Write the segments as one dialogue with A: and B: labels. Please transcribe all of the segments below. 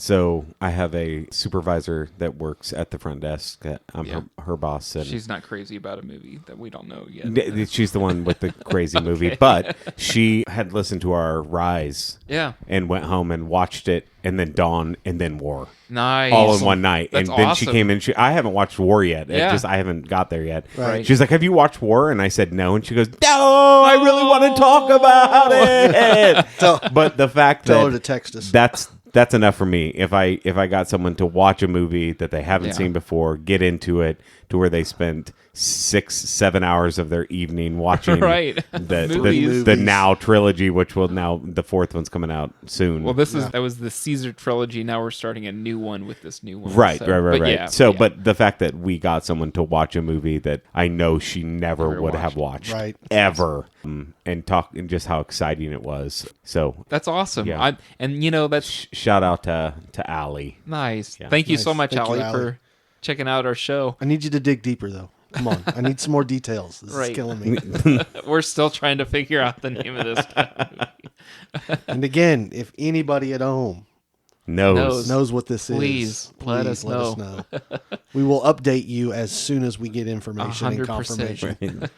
A: So I have a supervisor that works at the front desk. I'm her boss. And
B: she's not crazy about a movie that we don't know yet.
A: She's the one with the crazy movie. But she had listened to our Rise.
B: Yeah.
A: And went home and watched it, and then Dawn, and then War.
B: Nice.
A: All in one night.
B: That's
A: and then
B: awesome.
A: she came in. I haven't watched War yet.
B: Yeah.
A: I haven't got there yet.
C: Right.
A: She's like, have you watched War? And I said no. And she goes, no, I really want to talk about it. But the fact
C: Tell
A: that
C: her to text us.
A: that's enough for me. If I got someone to watch a movie that they haven't seen before, get into it to where they spent 6-7 hours of their evening watching the Now trilogy, which will now the fourth one's coming out soon.
B: Well, that was the Caesar trilogy. Now we're starting a new one with this new one.
A: Right.
B: Yeah,
A: but the fact that we got someone to watch a movie that I know she never would have watched ever, and talk and just how exciting it was. So
B: that's awesome.
A: Yeah.
B: That's
A: shout out to Allie.
B: Nice.
A: Yeah.
B: Thank you so much,
C: Thank you,
B: Allie, for checking out our show.
C: I need you to dig deeper, though. Come on. I need some more details. This is killing me.
B: We're still trying to figure out the name of this movie.
C: And again, if anybody at home
A: knows
C: what this
B: is, let us know.
C: We will update you as soon as we get information
B: 100%.
C: and confirmation.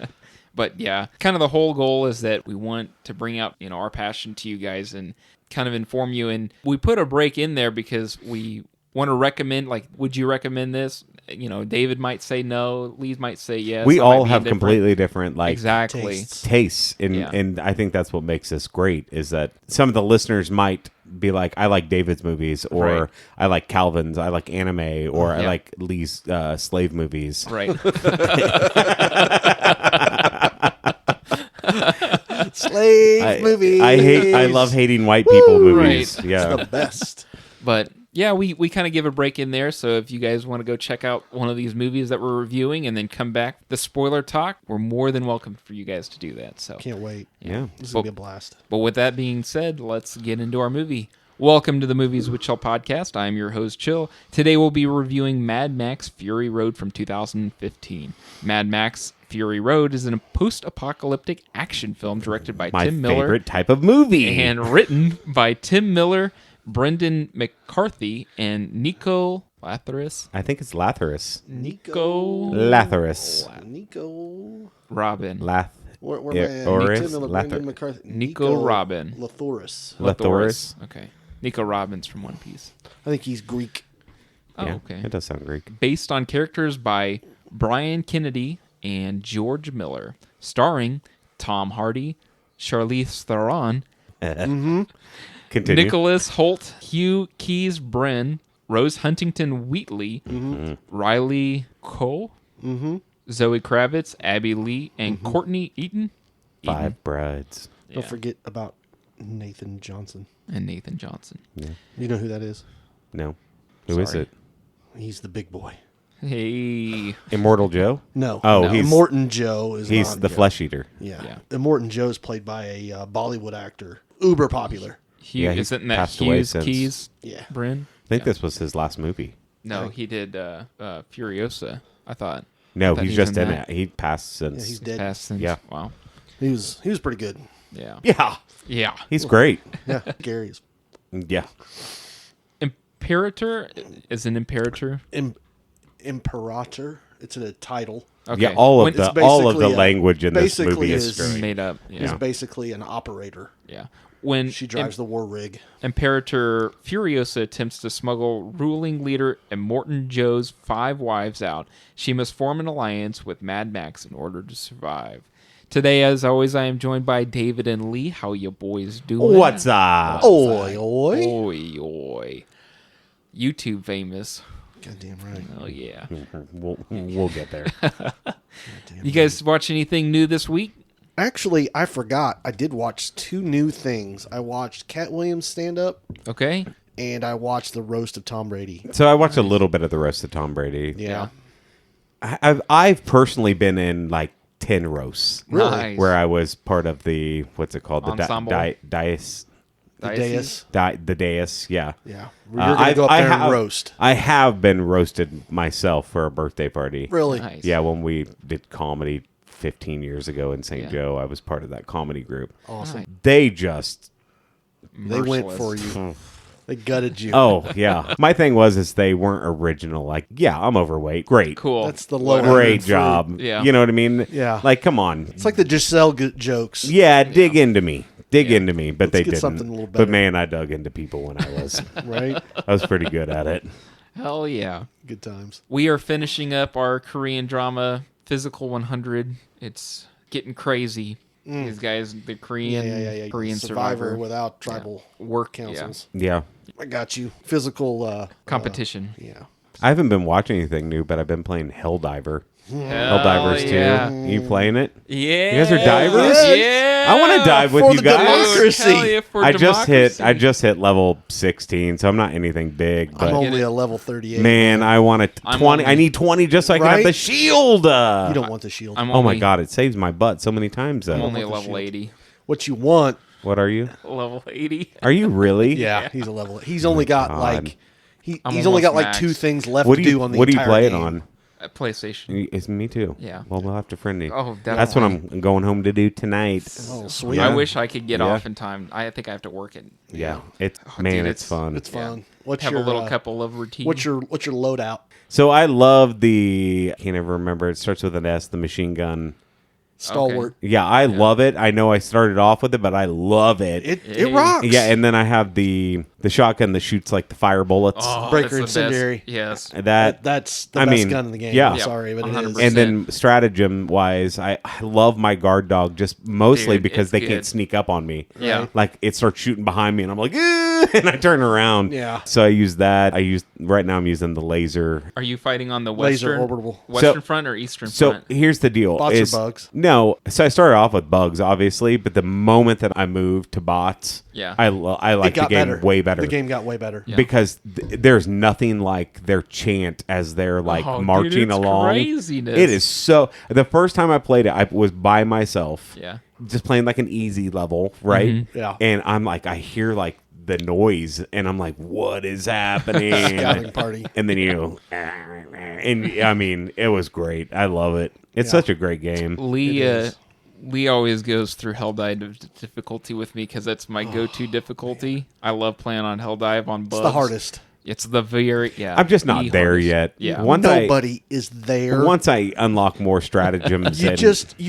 B: But yeah, kind of the whole goal is that we want to bring out, our passion to you guys and kind of inform you. And we put a break in there because we want to recommend, would you recommend this? David might say no, Lee might say yes.
A: We all have completely different tastes. And I think that's what makes us great is that some of the listeners might be like, I like David's movies, or I like Calvin's, I like anime, or I like Lee's slave movies.
B: Right.
C: Slave movies.
A: I love hating white people movies.
B: Right.
A: Yeah.
C: It's the best.
B: But yeah, we kind of give a break in there. So if you guys want to go check out one of these movies that we're reviewing and then come back, the spoiler talk, we're more than welcome for you guys to do that. So
C: can't wait.
A: Yeah.
C: This is going to be a blast.
B: But with that being said, let's get into our movie. Welcome to the Movies with Chill podcast. I'm your host, Chill. Today we'll be reviewing Mad Max Fury Road from 2015. Mad Max Fury Road is a post-apocalyptic action film directed by Tim Miller.
A: My favorite type of movie.
B: And written by Tim Miller, Brendan McCarthy, and Nico Lathouris.
A: I think it's Lathouris.
B: Nico Robin.
C: Brendan McCarthy.
B: Nico Robin.
C: Lathouris.
B: Okay. Nico Robin's from One Piece.
C: I think he's Greek.
B: Oh,
A: yeah,
B: okay.
A: It does sound Greek.
B: Based on characters by Bryon Kennedy and George Miller, starring Tom Hardy, Charlize Theron,
A: Continue.
B: Nicolas, Hoult, Hugh, Keays-Byrne, Rose Huntington-Whiteley, Riley Cole, Zoe Kravitz, Abbey Lee, and Courtney Eaton.
A: Five Brides.
C: Don't forget about Nathan Johnson.
B: And Nathan Johnson.
A: Yeah.
C: You know who that is?
A: No. Who is it?
C: He's the big boy.
B: Hey.
A: Immortal Joe?
C: No.
A: Oh,
C: he's Immortan Joe.
A: He's the flesh eater.
C: Yeah. Immortan Joe is played by a Bollywood actor. Uber popular.
B: Hugh,
A: he's
B: isn't that
A: passed away since.
B: Keays-Byrne?
A: I think this was his last movie.
B: No, he did Furiosa, I thought.
A: No,
B: I thought
A: he's just in it. He passed since.
C: Yeah, he's dead.
B: Passed since.
A: Yeah.
B: Wow.
C: He was pretty good.
B: Yeah.
A: Yeah.
B: Yeah.
A: He's great.
C: Yeah. Gary's.
A: Yeah.
B: Imperator is an Imperator.
C: Imperator. It's a title.
B: Okay.
A: Yeah, all of the language in this
C: basically
A: movie is
C: is
A: strange.
B: made up.
C: He's
B: Yeah.
C: basically an operator.
B: Yeah. When
C: She drives the war rig.
B: Imperator Furiosa attempts to smuggle ruling leader Immortan Joe's 5 wives out, she must form an alliance with Mad Max in order to survive. Today, as always, I am joined by David and Lee. How you boys doing?
A: What's up?
C: Oi, oi.
B: Oi, oi. YouTube famous.
C: Goddamn right.
B: Oh, yeah.
A: We'll get there.
B: You guys watch anything new this week?
C: Actually, I forgot. I did watch 2 new things. I watched Cat Williams stand up.
B: Okay.
C: And I watched the roast of Tom Brady.
A: So I watched a little bit of the roast of Tom Brady.
C: Yeah.
A: I've personally been in like 10 roasts.
C: Really?
B: Nice.
A: Where I was part of the, what's it called?
B: Ensemble?
A: The dais.
C: The dais.
A: The dais, yeah.
C: Yeah. You're going to go up there and roast.
A: I have been roasted myself for a birthday party.
C: Really?
B: Nice.
A: Yeah, when we did comedy 15 years ago in St. Joe, I was part of that comedy group.
C: Awesome.
B: Nice.
A: They just...
C: They went
B: Merciless.
C: for you. They gutted you.
A: Oh, yeah. My thing is they weren't original. Like, yeah, I'm overweight. Great.
B: Cool.
C: That's the low.
A: Great job.
B: Yeah.
A: You know what I mean?
C: Yeah.
A: Like, come on.
C: It's like the Giselle jokes.
A: Yeah, dig into me. Dig into me. But they
C: get
A: didn't.
C: something a little better.
A: But man, I dug into people when I was.
C: Right?
A: I was pretty good at it.
B: Hell yeah.
C: Good times.
B: We are finishing up our Korean drama, Physical 100. It's getting crazy. These guys, the Korean survivor
C: without tribal
B: work
C: councils.
A: Yeah.
C: I got you. Physical
B: competition.
C: yeah.
A: I haven't been watching anything new, but I've been playing Helldiver.
B: Hell
A: Helldivers
B: yeah.
A: too. You playing it?
B: Yeah.
A: You guys are divers?
B: Yeah.
A: I want to dive with
C: For
A: you
C: the
A: guys.
C: democracy.
B: Hell yeah, for
A: I
B: democracy.
A: just hit level 16, so I'm not anything big.
C: I'm
A: But
C: only a level 38.
A: man, I want a 20. I need 20 just so I can have
C: Right?
A: the shield.
C: You don't want the shield.
B: I'm
A: Oh my
B: only-
A: god, it saves my butt so many times.
B: I'm
A: Though.
B: only a
C: want the
B: level
C: shield.
B: 80.
C: What you want?
A: What are you?
B: Level 80.
A: Are you really?
C: Yeah, he's a level. He's only got
A: God.
C: like he's
B: I'm
C: only got
B: almost
C: like
B: maxed.
C: 2 things left
A: What
C: to
A: do
C: do
A: you
C: on the
A: What do you
C: entire
A: play it
C: game.
A: on?
B: PlayStation.
A: It's me too.
B: Yeah.
A: Well, we'll have to friend you.
B: Oh,
A: That's what
B: definitely.
A: I'm going home to do tonight.
C: Oh, sweet.
A: Yeah.
B: I wish I could get
A: Yeah.
B: off in time. I think I have to work it.
A: Yeah, it's
B: dude,
A: it's
B: it's-
A: fun.
C: It's fun. What's
B: Have
C: your
B: a little couple of routines.
C: What's your loadout?
A: So I love I can't ever remember. It starts with an S. The machine gun.
C: Stalwart.
A: Yeah, I love it. I know I started off with it, but I love it.
C: It rocks.
A: Yeah, and then I have the shotgun that shoots like the fire bullets.
B: Oh,
C: Breaker
B: that's the
C: incendiary.
B: best. Yes.
C: That's the best gun in the game.
A: yeah.
C: I'm sorry, but it
B: 100%.
C: is.
A: And then stratagem wise, I love my guard dog just mostly
B: Dude,
A: because
B: it's
A: they
B: good.
A: can't sneak up on me.
B: Yeah.
A: Like it starts shooting behind me and I'm like, and I turn around.
C: Yeah.
A: So I use that. Right now I'm using the laser.
B: Are you fighting on the
C: Laser
B: western,
C: orbital.
B: western front or eastern
A: So
B: front?
A: here's the deal.
C: Bots or bugs?
A: No. So I started off with bugs, obviously, but the moment that I moved to bots,
B: Yeah.
A: I like the
C: got
A: game
C: better.
A: way better.
C: The game got way better.
A: Because there's nothing like their chant as they're like
B: Oh, dude,
A: marching
B: it's
A: along.
B: craziness.
A: It is so. The first time I played it, I was by myself.
B: Yeah.
A: Just playing like an easy level, right?
B: Mm-hmm.
C: Yeah.
A: And I'm like, I hear like the noise, and I'm like, what is happening?
C: Scouting party.
A: And then and I mean, it was great. I love it. It's such a great game.
B: Lee always goes through Helldive difficulty with me because that's my go-to difficulty. I love playing on Helldive on bugs.
C: It's the hardest.
B: It's the yeah.
A: I'm just not
B: the
A: there
B: hardest.
A: yet.
B: Yeah.
C: Nobody is there.
A: Once I unlock more stratagems,
C: you
A: and,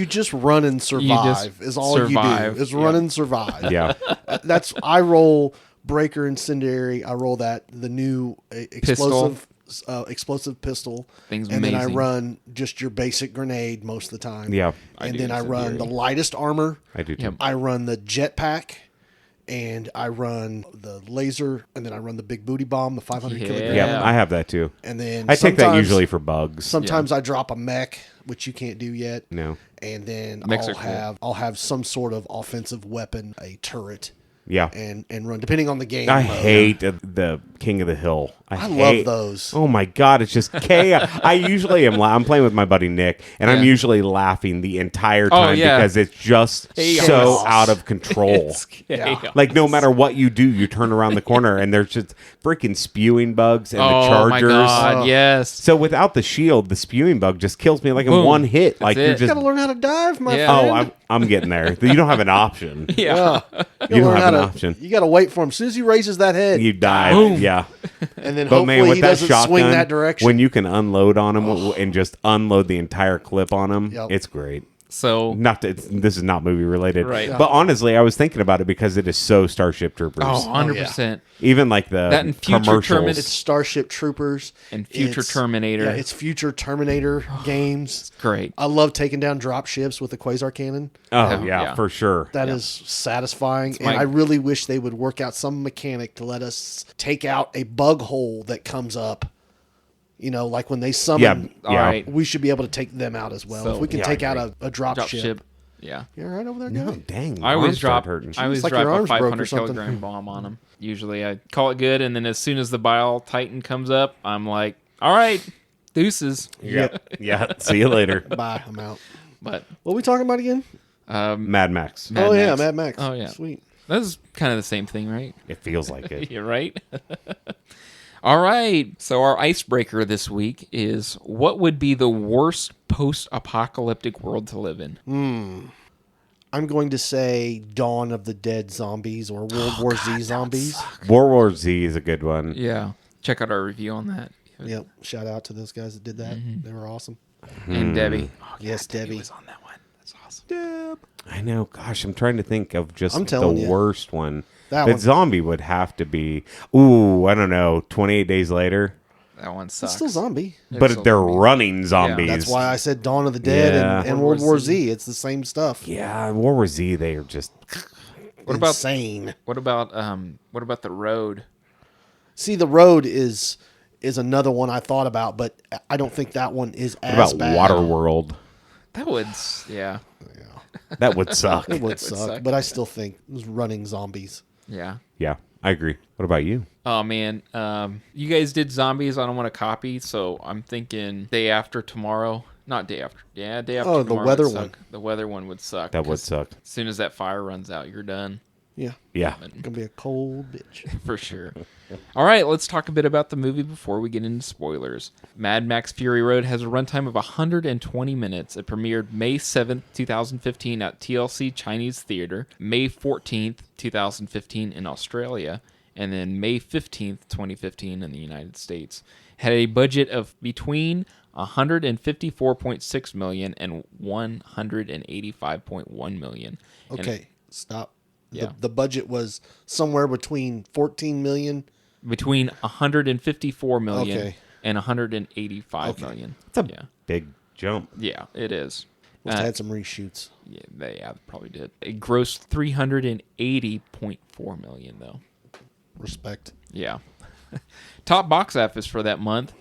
C: just run and survive. Is all
B: survive.
C: you do. Is run and survive.
A: yeah,
C: That's I roll breaker incendiary. I roll the new explosive pistol.
B: Thing's
C: and then I
B: amazing.
C: run just your basic grenade most of the time.
A: yeah,
C: And
B: do
C: then I run
B: incendiary.
C: the lightest armor.
A: I do too.
B: Yep.
C: I run the jetpack. And I run the laser, and then I run the big booty bomb, the 500 kilogram.
A: Yeah, I have that too.
C: And then
A: I take that
C: sometimes-
A: usually for bugs.
C: Sometimes I drop a mech, which you can't do yet.
A: No.
C: And then
B: Mechs are cool.
C: I'll have some sort of offensive weapon, a turret,
A: Yeah.
C: and run depending on the game.
A: I
C: mode.
A: hate the King of the Hill.
C: I love those.
A: Oh my god, it's just chaos. I usually am. I'm playing with my buddy Nick, and I'm
B: Yeah.
A: usually laughing the entire time
B: yeah.
A: because it's just
B: Chaos.
A: so out of control.
B: It's chaos.
A: Like no matter what you do, you turn around the corner and there's just freaking spewing bugs and the
B: Oh
A: chargers.
B: my god! Yes.
A: So without the shield, the spewing bug just kills me like in
B: Boom.
A: one hit. Like
B: That's
A: you're
B: it.
C: You
A: just
C: gotta learn how to dive, my
B: Yeah.
C: friend.
A: I'm getting there. You don't have an option.
B: Yeah.
A: You don't have an option.
C: You gotta wait for him. As soon as he raises that head,
A: You die.
B: Boom.
A: Yeah.
C: and then
A: But
C: hopefully
A: man, with
C: he
A: that
C: doesn't
A: shotgun,
C: swing that direction.
A: when you can unload on him and just unload the entire clip on him,
C: Yep.
A: it's great.
B: So.
A: This is not movie related,
B: Right.
A: But honestly, I was thinking about it because it is so Starship Troopers.
B: Oh, 100%.
A: Even like the
B: That and Future
A: commercials.
C: it's Starship Troopers
B: And Future
C: It's-
B: Terminator.
C: Yeah, it's Future Terminator games.
B: Great.
C: I love taking down drop ships with the quasar cannon.
A: Oh
B: Yeah.
A: yeah, for sure.
C: That is satisfying, and
B: my-
C: I really wish they would work out some mechanic to let us take out a bug hole that comes up. You know, like when they
A: Yeah,
C: summon,
B: All
A: yeah.
B: right.
C: we should be able to take them out as well.
B: So-
C: if we can
A: Yeah,
C: take
A: I
C: out a drop ship.
B: Yeah.
C: You're right over there,
A: No,
C: guy?
A: dang.
B: I always
A: arms start
B: drop.
A: hurting.
B: I always
C: like
B: drop
C: your
B: a
C: arms broke or
B: 500
C: something.
B: kilogram bomb on them. Usually, I call it good, and then as soon as the Bile Titan comes up, I'm like, "All right, deuces."
A: Yeah, yeah. See you later,
C: Bye, I'm out.
B: But
C: What are we talking about again?
A: Mad Max.
B: Mad
C: oh yeah,
B: Max.
C: Mad Max.
B: Oh, yeah.
C: Sweet.
B: that's kind of the same thing, right?
A: It feels like it.
B: You're right. All right. So our icebreaker this week is: what would be the worst post-apocalyptic world to live in?
C: I'm going to say Dawn of the Dead Zombies or World War Z Zombies.
A: World War Z is a good one.
B: Yeah. Check out our review on that.
C: Yep. Shout out to those guys that did that. They were awesome.
B: And Debbie.
C: Oh, yes, Debbie
B: was on that one. That's awesome.
C: Deb.
A: I know. Gosh, I'm trying to think of just
C: I'm
A: the
C: telling you.
A: worst one.
C: That
A: The
C: one.
A: zombie would have to be, I don't know, 28 Days Later.
B: That one sucks.
C: It's still zombie.
A: But they're running zombies.
C: That's why I said Dawn of the Dead
A: Yeah.
C: and World War Z. It's the same stuff.
A: Yeah, World War Z, they are just...
B: What about
C: insane?
B: What about The Road?
C: See, The Road is another one I thought about, but I don't think that one is
A: What
C: as
A: about
C: bad.
A: Waterworld?
B: That would, yeah.
A: That would suck.
C: It would suck, but I still think it was running zombies.
B: Yeah.
A: Yeah, I agree. What about you?
B: Oh man, you guys did zombies. I don't want to copy, so I'm thinking Day After Tomorrow. Not Day After. Yeah, Day After
C: Oh,
B: Tomorrow.
C: the weather
B: would
C: one.
B: suck. The weather one would suck.
A: That would
B: 'cause
A: suck.
B: As soon as that fire runs out, you're done.
C: Yeah.
A: Yeah.
C: Gonna be a cold bitch.
B: For sure. All right, let's talk a bit about the movie before we get into spoilers. Mad Max Fury Road has a runtime of 120 minutes. It premiered May 7th, 2015 at TLC Chinese Theater, May 14th, 2015 in Australia, and then May 15th, 2015 in the United States. Had a budget of between $154.6 million and $185.1 million.
C: Okay, stop.
B: Yeah.
C: The budget was somewhere between 14 million.
B: Between 154 million
C: Okay.
B: and 185 million.
A: That's a big jump.
B: Yeah, it is.
C: Must have had some reshoots.
B: Yeah, they probably did. It grossed 380.4 million though.
C: Respect.
B: Yeah. Top box office for that month: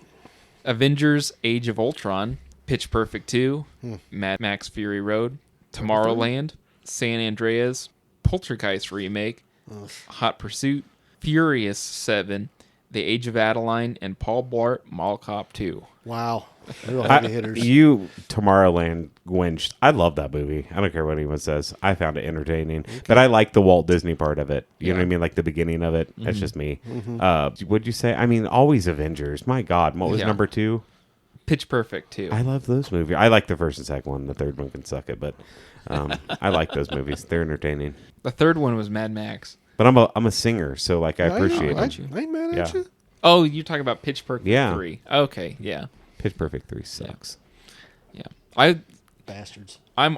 B: Avengers: Age of Ultron, Pitch Perfect 2, Mad Max Fury Road, Tomorrowland, San Andreas, Poltergeist remake, Hot Pursuit, Furious 7, The Age of Adeline, and Paul Blart Mall Cop 2.
C: Wow. Real heavy hitters.
A: Tomorrowland Gwinched. I love that movie. I don't care what anyone says. I found it entertaining. But I like the Walt Disney part of it. You know what I mean? Like the beginning of it. That's just me. What'd you say? I mean, always Avengers. My God. What was number 2?
B: Pitch Perfect 2.
A: I love those movies. I like the first and second one. The third one can suck it. But I like those movies. They're entertaining.
B: The third one was Mad Max.
A: But I'm a singer, so like I appreciate it.
C: I ain't mad at you.
B: Oh, you're talking about Pitch Perfect
A: Yeah.
B: 3. Okay, yeah.
A: Pitch Perfect 3 sucks.
B: Yeah.
C: Bastards.
B: I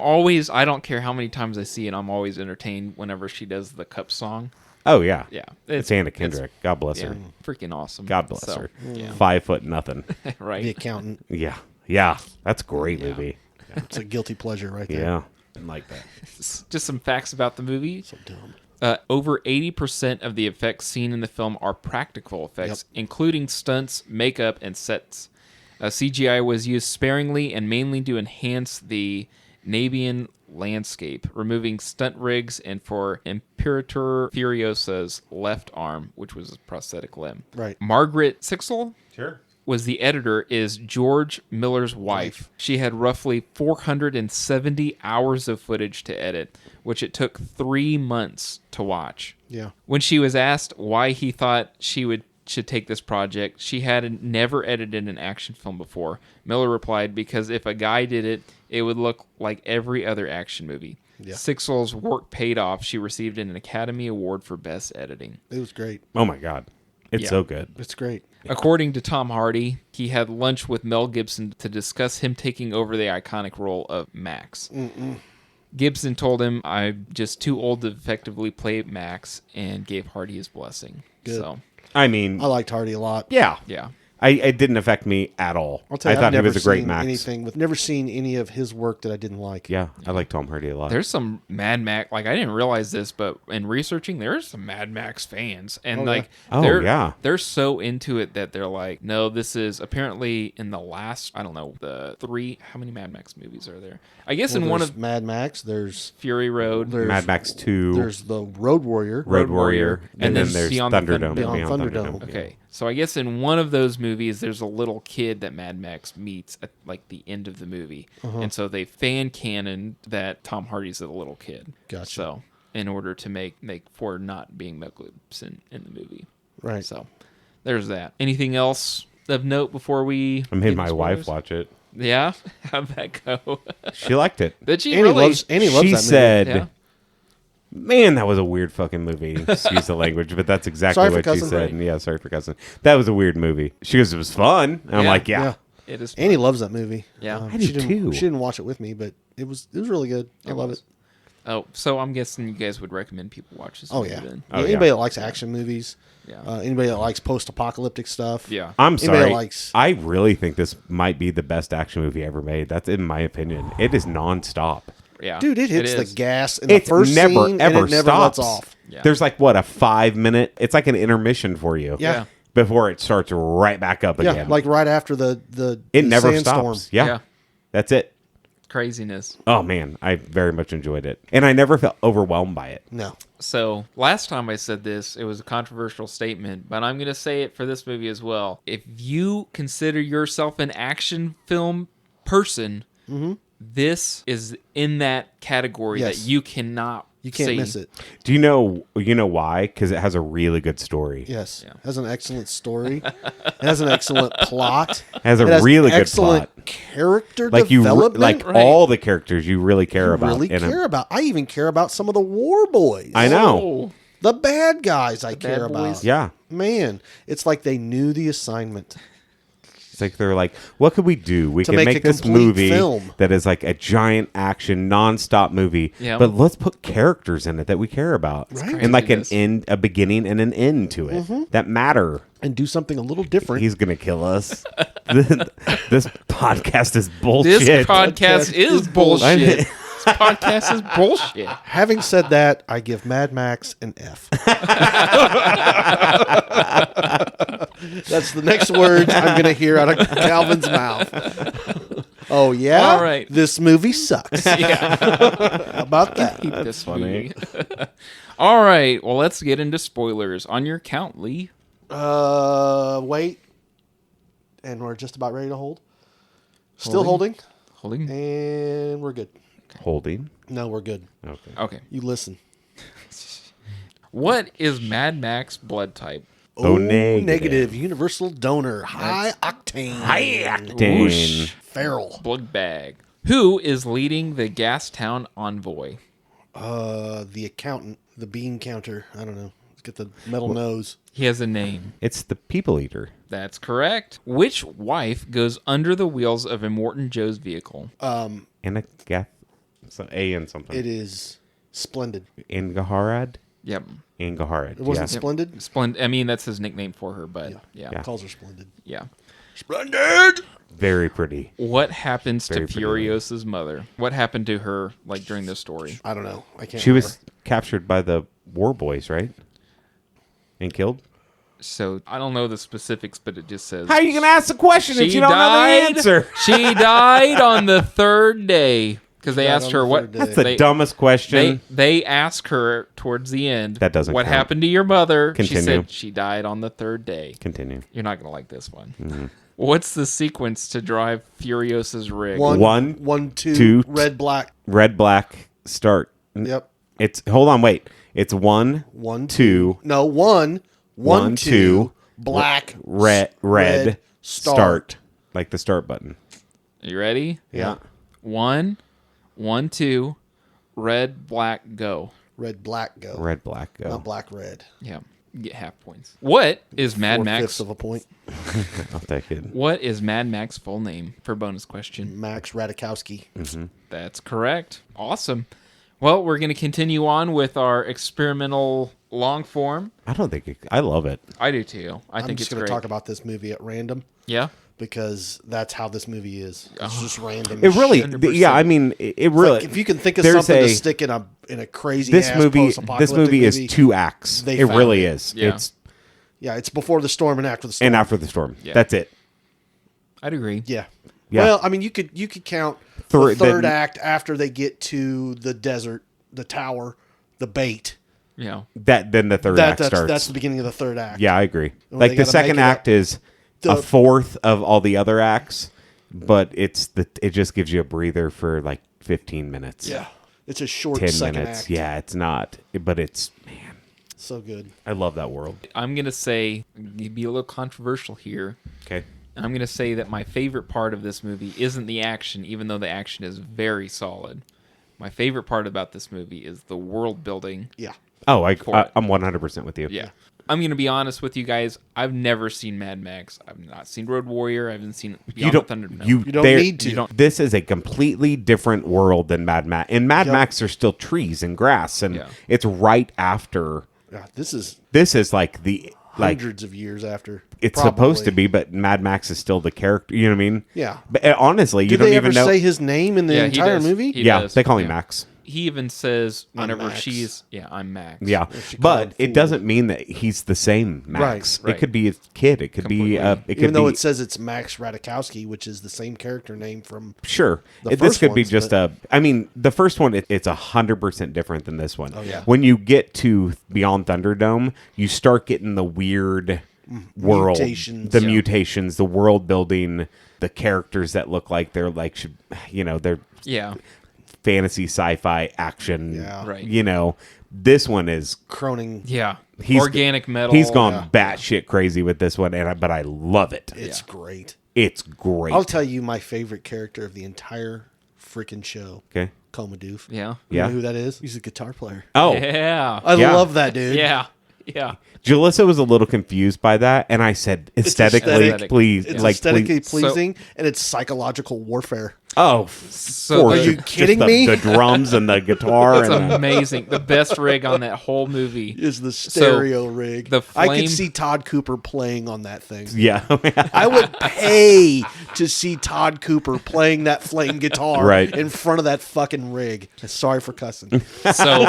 B: don't care how many times I see it, I'm always entertained whenever she does the Cup song.
A: Oh yeah.
B: Yeah.
A: It's Anna Kendrick. God bless
B: Yeah,
A: her.
B: freaking awesome.
A: God bless
B: So,
A: her.
B: Yeah.
A: 5 foot nothing.
B: Right.
C: The accountant.
A: Yeah. Yeah. That's a great movie.
C: It's a guilty pleasure right there.
A: Yeah. I like that.
B: Just some facts about the movie.
C: So dumb.
B: Over 80% of the effects seen in the film are practical effects, including stunts, makeup, and sets. CGI was used sparingly and mainly to enhance the Navian landscape, removing stunt rigs and for Imperator Furiosa's left arm, which was a prosthetic limb.
C: Right.
B: Margaret Sixel
A: Sure.
B: was the editor, is George Miller's wife. She had roughly 470 hours of footage to edit, which it took 3 months to watch.
C: Yeah.
B: When she was asked why he thought she should take this project, she had never edited an action film before. Miller replied, because if a guy did it, it would look like every other action movie.
C: Yeah.
B: Sixel's work paid off. She received an Academy Award for Best Editing.
C: It was great.
A: Oh my God. It's so good.
C: It's great.
B: According to Tom Hardy, he had lunch with Mel Gibson to discuss him taking over the iconic role of Max. Gibson told him, I'm just too old to effectively play Max, and gave Hardy his blessing.
C: Good.
B: So,
A: I mean,
C: I liked Hardy a lot.
A: yeah.
B: yeah.
A: It didn't affect me at all.
C: I'll tell you,
A: I thought
C: I've
A: he
C: never
A: was a great
C: seen
A: Max.
C: anything with never seen any of his work that I didn't like.
A: Yeah, I like Tom Hardy a lot.
B: There's some Mad Max, like I didn't realize this, but in researching, there's some Mad Max fans, and they're so into it that they're like, no, this is apparently in the last, I don't know, the 3. How many Mad Max movies are there? I guess in one of
C: Mad Max, there's
B: Fury Road,
C: there's
A: Mad Max 2,
C: there's the Road Warrior.
A: Road Warrior, and then there's
B: Beyond the
A: Thunderdome.
C: Beyond
A: Beyond
C: Thunderdome.
B: Okay, so I guess in one of those movies, there's a little kid that Mad Max meets at like the end of the movie, and so they fan canon that Tom Hardy's a little kid.
C: Gotcha.
B: So in order to make for not being Mel Gibson in the movie,
C: Right.
B: So there's that. Anything else of note before we?
A: I made my wife watch it.
B: Yeah? How'd that go?
A: She liked it.
B: Did she
C: Annie
B: really?
C: loves that movie.
A: She said,
B: Yeah.
A: man, that was a weird fucking movie. Excuse the language, but that's exactly
C: Sorry for
A: what she
C: cussing.
A: said.
B: Right.
A: And yeah, sorry for cussing. That was a weird movie. She goes, it was fun. And I'm
B: Yeah.
A: like, yeah.
B: It is.
C: Annie loves that movie.
B: Yeah.
A: I do
C: she didn't,
A: too.
C: She didn't watch it with me, but it was really good. I love it.
B: Oh, so I'm guessing you guys would recommend people watch this
C: Oh
B: movie
C: yeah.
B: then.
A: Oh,
C: Anybody
A: yeah.
C: that likes action movies,
B: Yeah.
C: anybody that likes post-apocalyptic stuff,
B: Yeah.
A: I'm
C: Anybody that
A: sorry.
C: likes-
A: I really think this might be the best action movie ever made. That's in my opinion. It is nonstop.
B: Yeah.
C: dude, it hits the
B: is.
C: gas in the
A: It's
C: first
A: never
C: scene,
A: ever
C: and it never
A: stops.
C: lets off.
B: Yeah.
A: There's like what, a 5-minute? It's like an intermission for you.
C: Yeah.
A: Before it starts right back up
C: Yeah,
A: again.
C: like right after the
A: it never
C: sandstorm.
A: stops. Yeah.
B: Yeah.
A: That's it.
B: Craziness.
A: Oh man, I very much enjoyed it, and I never felt overwhelmed by it.
C: No.
B: So last time I said this, it was a controversial statement, but I'm going to say it for this movie as well. If you consider yourself an action film person, this is in that category
C: Yes.
B: that you cannot.
C: You can't
B: see.
C: miss it.
A: Do you know why? Because it has a really good story.
C: Yes.
B: Yeah.
C: It has an excellent story. It has an excellent plot.
A: It has a
C: It has
A: really good
C: excellent
A: plot.
C: character
A: Like
C: development.
A: like
B: Right.
A: all the characters you really care about.
C: really
A: in 'em.
C: care about. I even care about some of the war boys.
A: I know.
B: Oh,
C: The bad guys I
B: bad
C: care about.
B: boys.
A: Yeah,
C: Man, it's like they knew the assignment.
A: it's like they're like, what could we do? We
C: To
A: can
C: make
A: make
C: a
A: this
C: complete
A: movie
C: film.
A: that is like a giant action, nonstop movie.
B: Yeah.
A: But let's put characters in it that we care about,
C: Right.
A: and like an
B: Craziness.
A: end, a beginning, and an end to it that matter.
C: And do something a little different.
A: He's gonna kill us. This podcast is bullshit.
B: this podcast is bullshit.
A: bullshit.
B: This podcast is bullshit.
C: Having said that, I give Mad Max an F. That's the next words I'm going to hear out of Calvin's mouth. Oh, yeah?
B: All right.
C: This movie sucks.
B: Yeah.
C: How about that?
B: Keep this
A: funny.
B: movie. All right. Well, let's get into spoilers. On your count, Lee.
C: Wait. And we're just about ready to hold. Still holding.
B: Holding.
C: And we're good.
A: Holding.
C: No, we're good.
A: Okay.
B: Okay.
C: You listen.
B: What is Mad Max blood type?
A: O negative.
C: Negative. Universal donor. High octane.
A: Dang.
C: Feral.
B: Blood bag. Who is leading the Gastown envoy?
C: The accountant. The bean counter. I don't know. Let's get the metal nose.
B: He has a name.
A: It's the people eater.
B: That's correct. Which wife goes under the wheels of Immortan Joe's vehicle?
A: And a gath. So A and something.
C: It is splendid.
A: Angaharad.
B: Yep.
A: Angaharad.
C: It wasn't
A: yeah.
C: splendid?
B: Splendid. I mean, that's his nickname for her, but yeah.
A: Yeah.
C: Calls her splendid.
B: Yeah.
C: Splendid!
A: Very pretty.
B: What happens
A: Very
B: to
A: pretty.
B: Furiosa's mother? What happened to her, like, during this story?
C: I don't know. I can't
A: She was
C: remember.
A: captured by the war boys, right? And killed.
B: So, I don't know the specifics, but it just says...
A: How are you gonna ask the question if
B: She
A: you don't know
B: died.
A: the answer?
B: She died on the third day. Because they
C: died
B: asked
C: on
B: her
C: the
B: what...
C: third day.
A: That's the
B: they-
A: dumbest question.
B: They ask her towards the end.
A: That doesn't
B: What
A: count.
B: happened to your mother? She
A: Continue.
B: said she died on the third day.
A: Continue.
B: You're not gonna like this one.
A: Mm-hmm.
B: What's the sequence to drive Furiosa's rig?
C: One, two,
A: two,
C: red, black.
A: Red, black, start.
C: Yep.
A: It's hold on, wait. It's 1,
C: One,
A: 2,
C: No, one,
A: 1, 2,
C: black,
A: red,
C: start.
A: like the start button.
B: You ready?
C: Yeah.
B: 1, 1, 2, red, black, go.
C: Red, black, go.
A: Red, black, go.
C: Not black, red.
B: Yeah, you get half points. What is Mad
C: 4/5
B: Max?
C: of a point.
A: I'll take it.
B: What is Mad Max full name for bonus question?
C: Max Radikowski.
B: That's correct. Awesome. Well, we're going to continue on with our experimental long form.
A: I don't think I love it.
B: I do too. I
C: I'm
B: think
C: just
B: it's
C: going
B: great.
C: to talk about this movie at random
B: Yeah.
C: because that's how this movie is. It's just random.
A: It really,
B: 100%.
A: yeah. I mean, it really.
C: Like, if you can think of
A: there's
C: something to
A: a-
C: stick in a crazy
A: this
C: ass
A: movie,
C: post-apocalyptic
A: this movie is 2 acts.
C: They
A: It
C: found
A: really
C: it.
A: is.
B: Yeah.
A: It's
C: Yeah, it's before the storm and after the storm.
A: and after the storm.
B: Yeah.
A: That's it.
B: I'd agree.
C: Yeah.
A: Yeah.
C: Well, I mean, you could count
A: Thir-
C: the third
A: then-
C: act after they get to the desert, the tower, the bait.
B: Yeah.
A: Then the third act starts.
C: That's the beginning of the third act.
A: Yeah, I agree.
C: When
A: Like
C: they
A: the
C: gotta
A: second
C: make it
A: act
C: up.
A: is
C: The-
A: a fourth of all the other acts, but it just gives you a breather for like 15 minutes.
C: Yeah. It's a short
A: 10
C: second
A: minutes.
C: act.
A: Yeah, it's not, but it's man,
C: So good.
A: I love that world.
B: I'm going to say, be a little controversial here.
A: Okay.
B: I'm going to say that my favorite part of this movie isn't the action, even though the action is very solid. My favorite part about this movie is the world building.
C: Yeah.
A: Oh, I'm 100% with you.
B: Yeah. I'm going to be honest with you guys. I've never seen Mad Max. I've not seen Road Warrior. I haven't seen Beyond the Thunderdome.
C: You don't need to.
A: This is a completely different world than Mad Max. In Mad Max, there's still trees and grass, and it's right after.
C: Yeah, this
A: is like the
C: hundreds of years after.
A: It's supposed to be, but Mad Max is still the character. You know what I mean?
C: Yeah.
A: But honestly, you
C: Do
A: don't
C: they
A: even
C: ever
A: know.
C: say his name in the entire movie?
B: He does.
A: They call him Max.
B: He even says whenever
C: Max.
B: she's... Yeah, I'm Max.
A: Yeah, but it doesn't mean that he's the same Max.
C: Right.
A: It could be a kid. It could be.
C: Even though it says it's Max Radikowski, which is the same character name from.
A: Sure,
C: the
A: this
C: first
A: could be
C: ones,
A: just a. I mean, the first one it's 100% different than this one.
C: Oh yeah.
A: When you get to Beyond Thunderdome, you start getting the weird world, the mutations, the world building, the characters that look like they're like they're fantasy sci-fi action.
C: Yeah.
B: Right.
A: This one is
C: Croning.
B: Yeah. Organic metal.
A: He's gone batshit crazy with this one, but I love it.
C: It's great.
A: It's great.
C: I'll tell you my favorite character of the entire freaking show.
A: Okay.
C: Comadoof.
B: Yeah.
C: You know who that is? He's a guitar player.
A: Oh.
B: Yeah.
C: I love that dude.
B: Yeah. Yeah.
A: Jalissa was a little confused by that, and I said, aesthetically, please.
C: It's
A: like,
C: aesthetically
A: please.
C: pleasing, and it's psychological warfare.
A: Oh,
B: so
C: are you kidding me?
A: The drums and the guitar.
B: It's amazing. The best rig on that whole movie
C: is the stereo rig. I could see Todd Cooper playing on that thing.
A: Yeah.
C: I would pay to see Todd Cooper playing that flame guitar in front of that fucking rig. Sorry for cussing.
B: So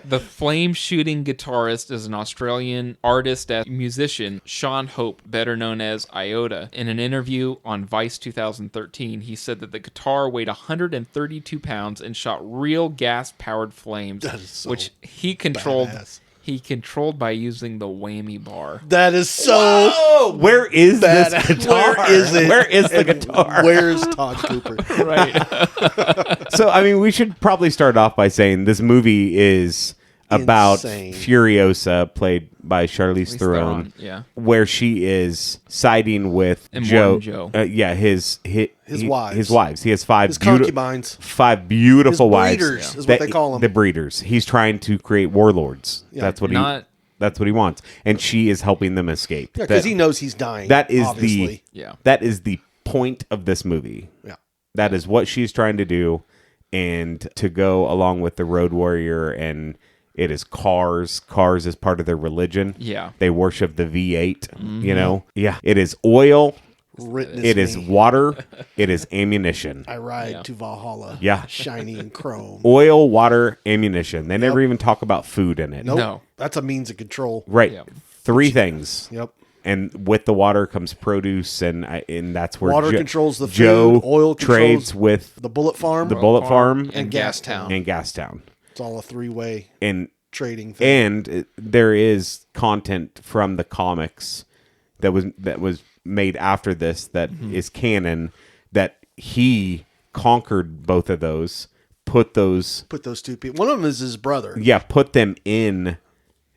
B: the flame-shooting guitarist is an Australian artist and musician, Sean Hope, better known as Iota. In an interview on Vice 2013, he said that the guitar weighed 132 pounds and shot real gas-powered flames, which he controlled.
C: Badass.
B: He controlled by using the whammy bar.
C: That is so.
A: Whoa! Where is this guitar?
C: Where is it?
A: Where is the guitar?
C: Where is Todd Cooper?
B: Right.
A: So, I mean, we should probably start off by saying this movie is about Furiosa, played by Charlize Theron, where she is siding with
B: Immortan
A: Joe.
C: His wives.
A: His wives. He has five
C: concubines.
A: Five beautiful wives.
C: Breeders is what they call them.
A: The breeders. He's trying to create warlords. Yeah. That's what he wants, and she is helping them escape.
C: Yeah, because he knows he's dying.
A: That is
C: obviously.
A: That is the point of this movie.
C: Yeah,
A: that is what she's trying to do, and to go along with the Road Warrior, and it is cars. Cars is part of their religion.
B: Yeah,
A: they worship the V8. Mm-hmm. Yeah, it is oil. It is water. It is ammunition.
C: I ride to Valhalla.
A: Yeah.
C: Shiny and chrome.
A: Oil, water, ammunition. They never even talk about food in it.
C: Nope. No. That's a means of control.
A: Right. Yep. 3 things.
C: Yep.
A: And with the water comes produce, and that's where
C: water controls the food.
A: Joe
C: oil
A: trades with
C: the bullet farm,
A: and
C: Gastown.
A: And Gastown.
C: It's all a 3-way trading thing.
A: And there is content from the comics that was made after this that is canon, that he conquered both of those, put those 2 people. One of them is his brother. Yeah, put them in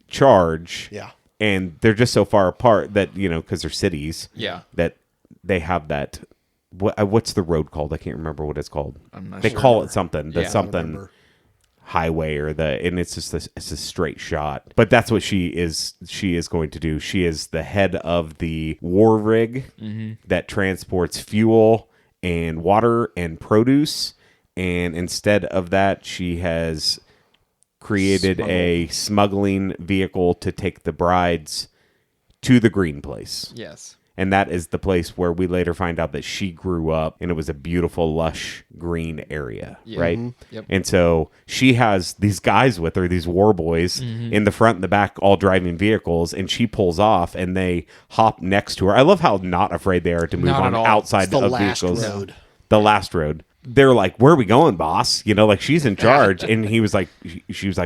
A: charge. Yeah. And they're just so far apart that, because they're cities. Yeah. That they have that. What's the road called? I can't remember what it's called. I'm not sure. They call it something. Something highway and it's just it's a straight shot. But that's what she is going to do. She is the head of the war rig that transports fuel and water and produce. And instead of that, she has created a smuggling vehicle to take the brides to the green place. Yes. And that is the place where we later find out that she grew up, and it was a beautiful, lush, green area, right? Mm-hmm. Yep. And so she has these guys with her, these war boys, in the front and the back, all driving vehicles, and she pulls off, and they hop next to her. I love how not afraid they are to move on outside of vehicles. Road. The last road. They're like, "Where are we going, boss?" Like she's in charge, and she was like,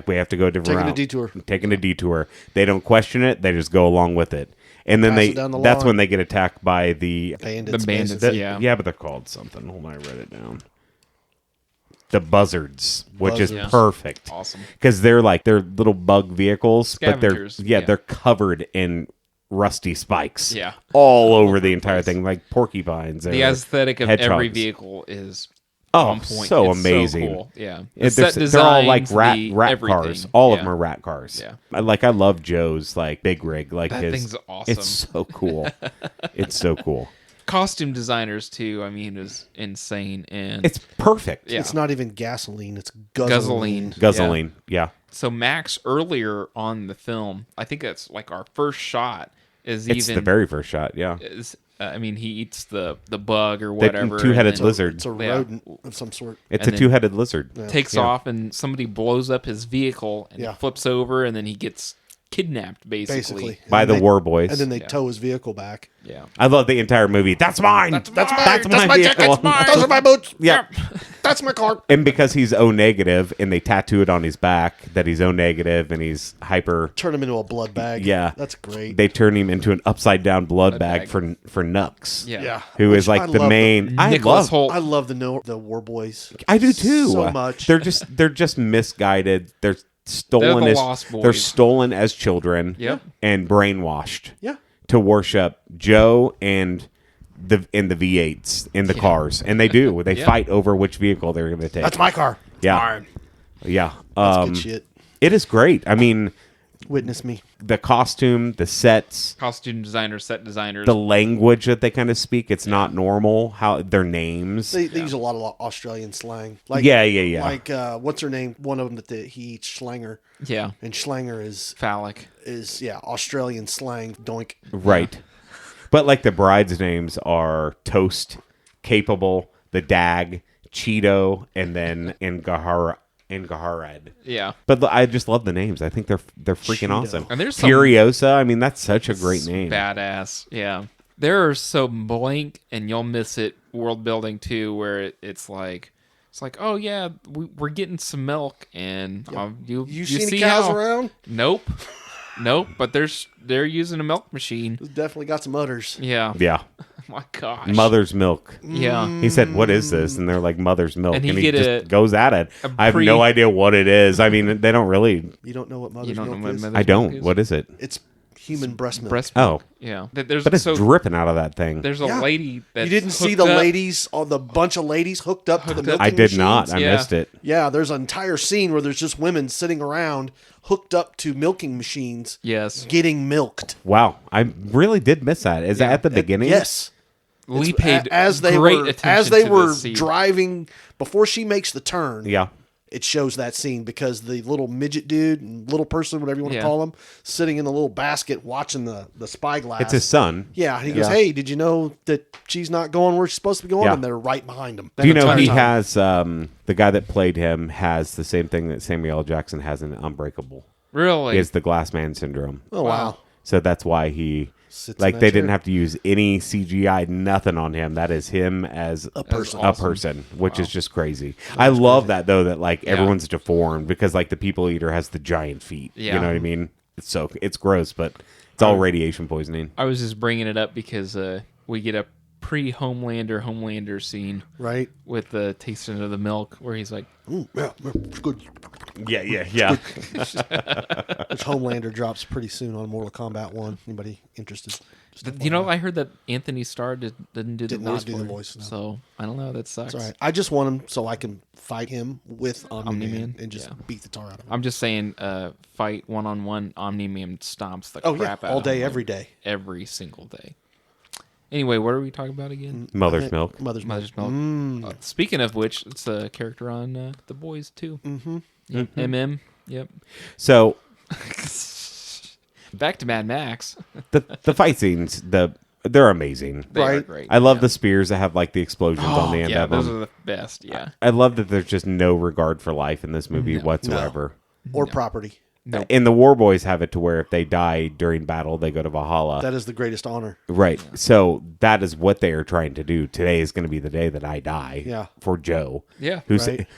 A: "We have to go a different route. Taking a detour. They don't question it; they just go along with it." And then that's when they get attacked by the bandits. Yeah, but they're called something. Hold on, I wrote it down. The buzzards, which is perfect.
B: Awesome.
A: Because they're little bug vehicles,
B: Scavengers.
A: but they're covered in rusty spikes.
B: Yeah.
A: All over the entire thing, like porcupines.
B: The aesthetic of
A: hedgehogs.
B: Every vehicle is
A: Oh,
B: on point.
A: so
B: It's
A: amazing.
B: So cool. Yeah.
A: They're all like rat cars. All of them are rat cars.
B: Yeah.
A: I love Joe's like big rig. Like
B: That thing's awesome.
A: It's so cool. It's so cool.
B: Costume designers too. I mean, is insane and
A: It's perfect.
B: Yeah.
C: It's not even gasoline. It's guzzling.
A: Guzzling. Yeah.
B: So Max earlier on the film, I think that's like our first shot. It's
A: the very first shot. Yeah.
B: I mean, he eats the bug or whatever.
A: The two-headed lizard.
C: It's a rodent of some sort.
A: It's a two-headed lizard.
B: Takes off, and somebody blows up his vehicle, and he flips over, and then he gets kidnapped, basically.
A: By the war boys.
C: And then they tow his vehicle back.
B: Yeah.
A: I love the entire movie. That's mine. That's my vehicle.
C: Those are my boots.
A: Yeah.
C: That's my car.
A: And because he's O negative, and they tattoo it on his back that he's O negative, and he's hyper.
C: Turn him into a blood bag.
A: Yeah,
C: that's great.
A: They turn him into an upside down blood bag for Nux.
B: Yeah.
A: Who is like the main.
B: Nicolas Hoult.
C: I love the war boys.
A: I do too.
C: So much.
A: They're just misguided. They're stolen
B: They're the
A: as
B: lost boys.
A: they're stolen as children.
B: Yep.
A: And brainwashed.
C: Yeah.
A: To worship Joe and the V8s in the cars, and they do. They fight over which vehicle they're going to take.
C: That's my car.
A: Yeah.
C: Mine.
A: Yeah.
C: That's good shit.
A: It is great. I mean,
C: witness me.
A: The costume, the sets,
B: costume designers, set designers,
A: the language that they kind of speak. It's not normal. How their names.
C: They use a lot of Australian slang. Like
A: yeah.
C: Like what's her name? One of them that he eats, Schlanger.
B: Yeah.
C: And Schlanger is
B: phallic.
C: Is Australian slang. Doink.
A: Right. But like the brides' names are Toast, Capable, the Dag, Cheeto, and then Ngaharad.
B: Yeah.
A: But I just love the names. I think they're freaking
C: Cheeto.
A: awesome.
B: And there's
A: Furiosa. I mean, that's such a great name.
B: Badass. Yeah. There are some blank, and you'll miss it, world building too, where it's like, oh yeah, we're getting some milk, and you
C: see any
B: see
C: cows around?
B: Nope. But they're using a milk machine.
C: It's definitely got some udders.
B: Yeah.
A: Yeah.
B: Oh my gosh.
A: Mother's milk.
B: Yeah.
A: He said, "What is this?" And they're like, "Mother's milk,"
B: and
A: he just goes at it. I have no idea what it is. I mean, they don't really.
C: You don't know what mother's milk is?
A: I don't. What is it?
C: It's human breast milk.
B: Breast milk.
A: Oh.
B: Yeah.
A: But it's dripping out of that thing.
B: There's a lady that
C: you didn't see the ladies, the bunch of ladies hooked up to the milking
A: I did
C: machines?
A: not. I missed it.
C: Yeah, there's an entire scene where there's just women sitting around hooked up to milking machines.
B: Yes.
C: Getting milked.
A: Wow. I really did miss that. Is that at the beginning?
C: Yes.
B: Lee paid
C: as they
B: great
C: were
B: attention to
C: were
B: this scene.
C: driving before she makes the turn.
A: Yeah.
C: It shows that scene because the little midget dude, little person, whatever you want to call him, sitting in the little basket watching the spyglass.
A: It's his son.
C: Yeah, and he goes, "Hey, did you know that she's not going where she's supposed to be going?"
A: Yeah.
C: And they're right behind him.
A: Do you know he has the guy that played him has the same thing that Samuel L. Jackson has in Unbreakable.
B: Really?
A: He has the glass man syndrome.
C: Oh wow!
A: So that's why he they didn't have to use any CGI, nothing on him. That is him as
C: a person,
A: which is just crazy. I love that though, that like everyone's deformed because like the people eater has the giant feet.
B: Yeah.
A: You know what I mean? It's gross, but it's all radiation poisoning.
B: I was just bringing it up because we get a pre-Homelander scene,
C: right,
B: with the tasting of the milk, where he's like,
C: "Ooh, yeah, it's good."
A: Yeah.
C: Which Homelander drops pretty soon on Mortal Kombat 1. Anybody interested?
B: I heard that Anthony Starr didn't do the voice.
C: No.
B: So I don't know. That sucks.
C: It's all right. I just want him so I can fight him with Omni-Man and just beat the tar out of him.
B: I'm just saying, fight one-on-one, Omni-Man stomps the crap out
C: all
B: of
C: day,
B: him.
C: every day.
B: Every single day. Anyway, what are we talking about again?
A: Mother's milk.
C: Mother's milk.
B: Speaking of which, it's a character on The Boys, too. Mm-hmm. MM. Yep.
A: So
B: back to Mad Max.
A: the fight scenes, they're amazing.
B: They are great.
A: I love the spears that have like the explosions on the end of them.
B: Those are the best. Yeah.
A: I love that there's just no regard for life in this movie whatsoever.
C: Or property.
B: No.
A: And the War Boys have it to where if they die during battle, they go to Valhalla.
C: That is the greatest honor.
A: Right. So that is what they are trying to do. Today is going to be the day that I die.
C: Yeah.
A: For Joe.
B: Yeah.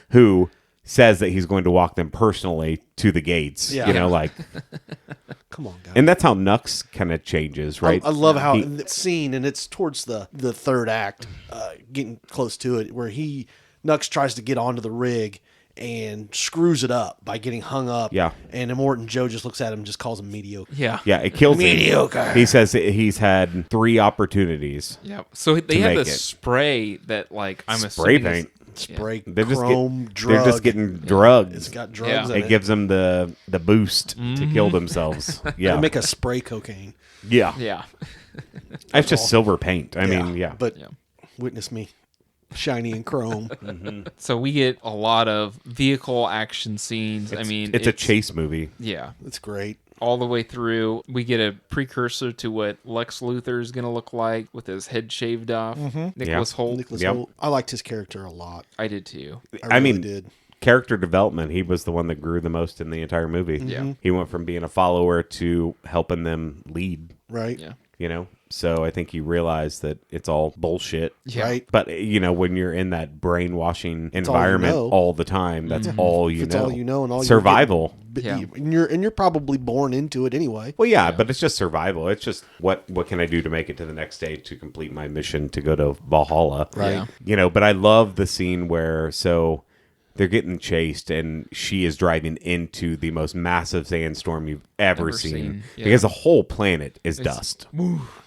A: Who says that he's going to walk them personally to the gates.
C: Yeah.
A: You know, like.
C: Come on, guys.
A: And that's how Nux kind of changes, right?
C: I love how the scene, and it's towards the third act, getting close to it, where Nux tries to get onto the rig, and screws it up by getting hung up.
A: Yeah.
C: And Immortan Joe just looks at him and just calls him mediocre.
B: Yeah.
A: Yeah, it kills
C: Mediocre.
A: him. He says he's had 3 opportunities.
B: Yeah. So they have
A: make
B: this
A: it.
B: spray that, like, I'm
A: Spray
B: assuming is-
A: paint.
C: Spray
A: They're just,
C: chrome drug.
A: they're just getting drugs.
C: It's got drugs in
A: It
C: it.
A: gives them the boost to kill themselves. Yeah.
C: They make a spray cocaine.
A: Yeah.
B: Yeah.
A: It's just silver paint. I mean, yeah.
C: But witness me. Shiny and chrome.
B: So we get a lot of vehicle action scenes.
A: It's a chase movie.
B: Yeah.
C: It's great.
B: All the way through, we get a precursor to what Lex Luthor is going to look like with his head shaved off. Nicholas Hoult.
C: Nicolas
A: Yep.
C: Hoult. I liked his character a lot.
B: I did too.
C: I really
A: mean,
C: did.
A: Character development, he was the one that grew the most in the entire movie.
B: Yeah.
A: He went from being a follower to helping them lead,
C: Right?
B: Yeah.
A: you know? So I think he realized that it's all bullshit.
B: Yeah.
C: Right?
A: But, when you're in that brainwashing
C: all you
A: environment
C: know.
A: all the time, that's all you
C: It's
A: know.
C: all you know and all
A: Survival.
B: Yeah.
C: And you're probably born into it anyway.
A: Well, yeah, but it's just survival. It's just what can I do to make it to the next stage to complete my mission to go to Valhalla.
C: Right.
B: Yeah.
A: But I love the scene where they're getting chased and she is driving into the most massive sandstorm you've ever seen.
B: Yeah.
A: Because the whole planet is dust.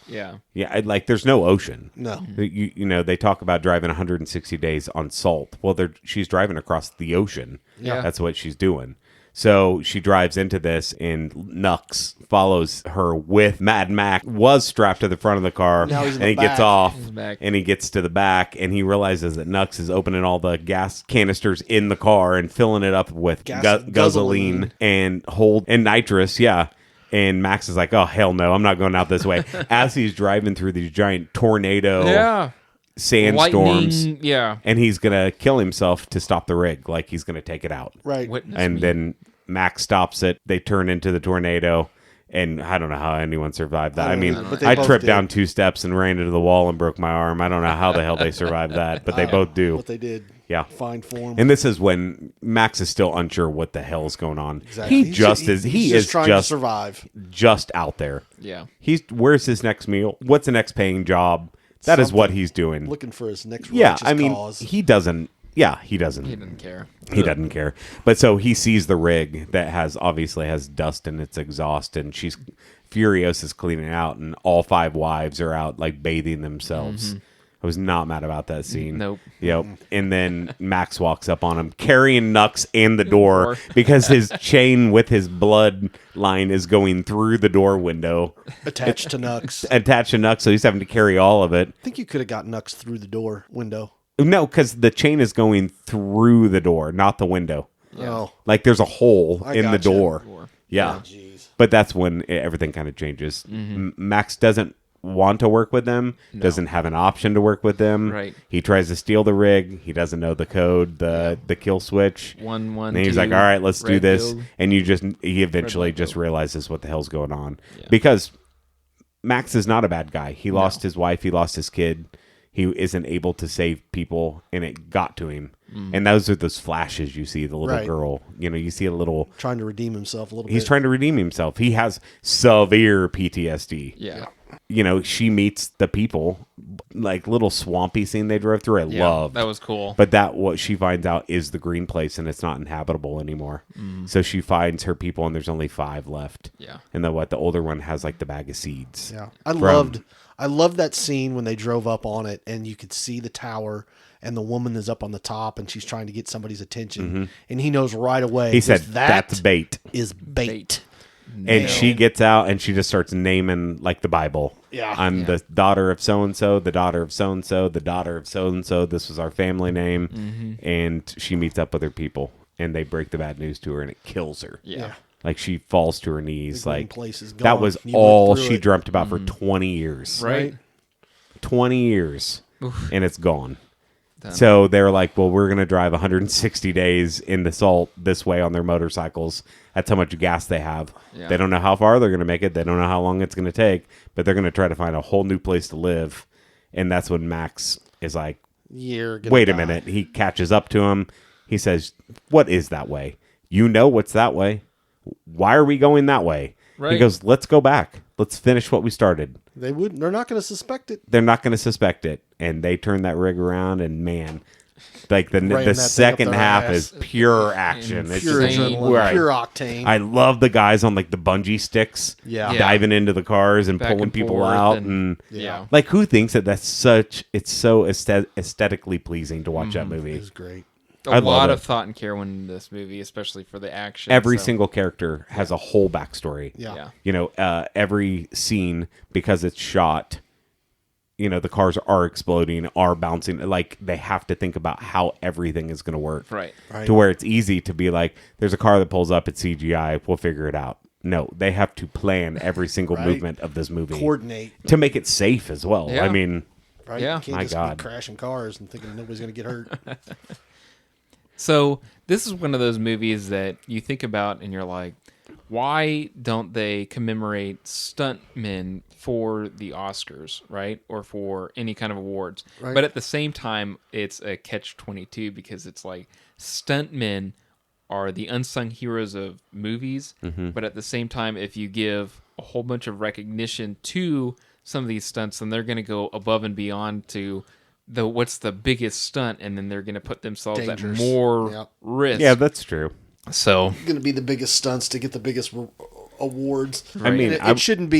B: Yeah.
A: Yeah, there's no ocean.
C: No.
A: They talk about driving 160 days on salt. Well, she's driving across the ocean.
B: Yeah.
A: That's what she's doing. So she drives into this, and Nux follows her with Mad Max. Was strapped to the front of the car,
C: Now he's in
A: and
C: the
A: he gets
C: back.
A: off,
B: He's back.
A: and he gets to the back, and he realizes that Nux is opening all the gas canisters in the car and filling it up with gasoline and nitrous. Yeah. And Max is like, oh, hell no, I'm not going out this way. As he's driving through these giant tornado sandstorms.
B: Lightning, yeah.
A: And he's going to kill himself to stop the rig. Like, he's going to take it out.
C: Right.
B: Witness
A: And
B: me.
A: then Max stops it. They turn into the tornado. And I don't know how anyone survived that. I mean,
C: but they
A: I
C: both
A: tripped
C: did.
A: down 2 steps and ran into the wall and broke my arm. I don't know how the hell they survived that, but they both do.
C: But they did.
A: Yeah.
C: Find form.
A: And this is when Max is still unsure what the hell is going on.
C: Exactly.
A: He is
C: trying to survive.
A: just out there.
B: Yeah.
A: Where's his next meal? What's the next paying job? That is what he's doing.
C: Looking for his next
A: Yeah,
C: righteous cause.
A: he doesn't. Yeah, he doesn't.
B: He didn't care.
A: He doesn't care. But so he sees the rig that obviously has dust in its exhaust, and Furiosa's cleaning out, and all 5 wives are out like bathing themselves. I was not mad about that scene.
B: Nope.
A: Yep. And then Max walks up on him, carrying Nux and the door because his chain with his blood line is going through the door window.
C: Attached to Nux.
A: Attached to Nux, so he's having to carry all of it.
C: I think you could have got Nux through the door window.
A: No, because the chain is going through the door, not the window.
B: Yeah.
C: Oh.
A: Like there's a hole in the
C: gotcha.
A: door. Yeah.
C: Oh, jeez.
A: But that's when everything kind of changes. Max doesn't want to work with them, doesn't have an option to work with them.
B: Right.
A: He tries to steal the rig. He doesn't know the code, the kill switch.
B: 1 1.
A: And he's like, all right, let's do
B: red
A: this.
B: build.
A: And he eventually
B: Red
A: just
B: build.
A: realizes what the hell's going on.
B: Yeah.
A: Because Max is not a bad guy. He lost his wife. He lost his kid. He isn't able to save people, and it got to him. And those are those flashes you see, the little
C: Right.
A: girl. You see a little...
C: Trying to redeem himself a little
A: He's
C: bit.
A: trying to redeem himself. He has severe PTSD.
B: Yeah.
A: She meets the people, like little swampy scene they drove through. I
B: Yeah.
A: loved.
B: That was cool.
A: But what she finds out is the green place, and it's not inhabitable anymore. So she finds her people, and there's only 5 left.
B: Yeah.
A: And the older one has like the bag of seeds.
C: Yeah. I loved that scene when they drove up on it and you could see the tower and the woman is up on the top and she's trying to get somebody's attention. And he knows right away.
A: He said,
C: that
A: that's bait.
C: is bait.
A: And she gets out and she just starts naming like the Bible.
C: Yeah.
A: I'm the daughter of so-and-so, the daughter of so-and-so, the daughter of so-and-so. This was our family name. And she meets up with her people and they break the bad news to her and it kills her.
B: Yeah.
A: Like she falls to her knees.
C: The green
A: Like
C: place is
A: that
C: gone.
A: was
C: You
A: all
C: went through
A: she
C: it.
A: dreamt about for 20 years.
B: Right.
A: 20 years. And it's gone. So they're like, well, we're going to drive 160 days in the salt this way on their motorcycles. That's how much gas they have.
B: Yeah.
A: They don't know how far they're going to make it. They don't know how long it's going to take, but they're going to try to find a whole new place to live. And that's when Max is like,
C: You're gonna
A: wait a
C: die.
A: minute. He catches up to him. He says, what is that way? You know what's that way. Why are we going that way?
B: Right.
A: He goes, let's go back. Let's finish what we started.
C: They're not going to suspect it.
A: They're not going to suspect it. And they turn that rig around, and man, Like the second half is pure action. It's
C: pure
A: just
C: adrenaline, pure octane.
A: I love the guys on like the bungee sticks, diving into the cars and pulling people out, and like who thinks that's it's so aesthetically pleasing to watch that movie.
C: It's great.
B: A lot of thought and care went into this movie, especially for the action.
A: Every single character has a whole backstory.
C: Yeah.
A: You know, every scene, because it's shot, you know, the cars are exploding, are bouncing. Like, they have to think about how everything is going to work.
B: Right.
A: To where it's easy to be like, there's a car that pulls up, it's CGI, we'll figure it out. No, they have to plan every single movement of this movie.
C: Coordinate.
A: To make it safe as well.
B: Yeah.
A: I mean...
C: Right?
B: Yeah.
C: You can't just be crashing cars and thinking nobody's going to get hurt.
B: So this is one of those movies that you think about and you're like, why don't they commemorate stuntmen for the Oscars, right? Or for any kind of awards.
C: Right.
B: But at the same time, it's a catch-22 because it's like stuntmen are the unsung heroes of movies. But at the same time, if you give a whole bunch of recognition to some of these stunts, then they're going to go above and beyond to what's the biggest stunt, and then they're going to put themselves at more risk.
A: Yeah, that's true.
B: So
C: going to be the biggest stunts to get the biggest awards.
A: I mean,
C: it shouldn't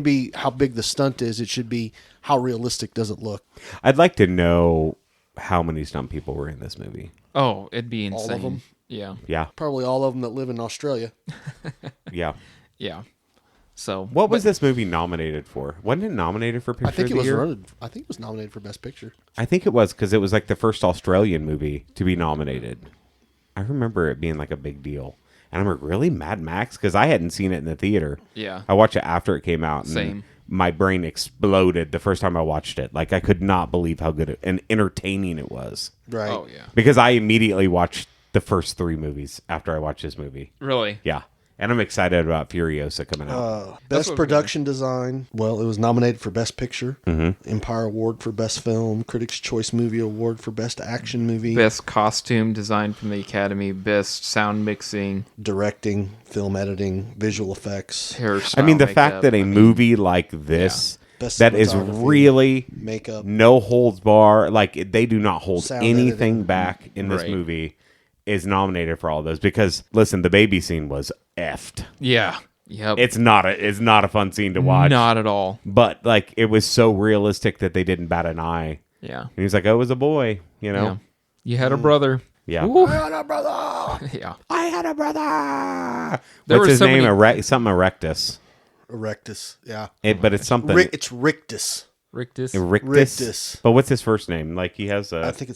C: be how big the stunt is. It should be how realistic does it look.
A: I'd like to know how many stunt people were in this movie.
B: Oh, it'd be insane.
C: All of them?
B: Yeah.
A: Yeah.
C: Probably all of them that live in Australia.
A: Yeah.
B: Yeah. So
A: what was this movie nominated for? Wasn't it nominated for Picture
C: I think
A: of the Year?
C: I think it was nominated for Best Picture.
A: I think it was because it was like the first Australian movie to be nominated. I remember it being like a big deal. And I'm like, really? Mad Max? Because I hadn't seen it in the theater.
B: Yeah.
A: I watched it after it came out. And
B: Same.
A: My brain exploded the first time I watched it. Like, I could not believe how good and entertaining it was.
C: Right.
B: Oh, yeah.
A: Because I immediately watched the first 3 movies after I watched this movie.
B: Really?
A: Yeah. And I'm excited about Furiosa coming out.
C: Best production design. Well, it was nominated for Best Picture, Empire Award for Best Film, Critics' Choice Movie Award for Best Action Movie,
B: Best costume design from the Academy, best sound mixing,
C: directing, film editing, visual effects,
B: hairstyle.
A: I mean, the
B: makeup,
A: fact that a movie like this
C: Best
A: that is
C: cinematography,
A: really
C: makeup,
A: no holds bar, like they do not hold
C: Sound
A: anything
C: editing.
A: back in this
B: Right.
A: movie, is nominated for all those. Because listen, the baby scene was effed.
B: Yeah. Yep.
A: It's not a fun scene to watch.
B: Not at all.
A: But like it was so realistic that they didn't bat an eye.
B: Yeah.
A: And he's like, "Oh, it was a boy," you know.
B: Yeah. You had a brother.
A: Yeah.
B: Ooh.
C: I had a brother.
B: Yeah.
A: I had a brother.
B: There
A: What's
B: were
A: his
B: so
A: name?
B: many-
A: Something Erectus.
C: Erectus. Yeah.
A: But it's something.
C: It's Rictus.
B: Rictus.
C: Rictus.
A: But what's his first name? Like he has a.
C: I think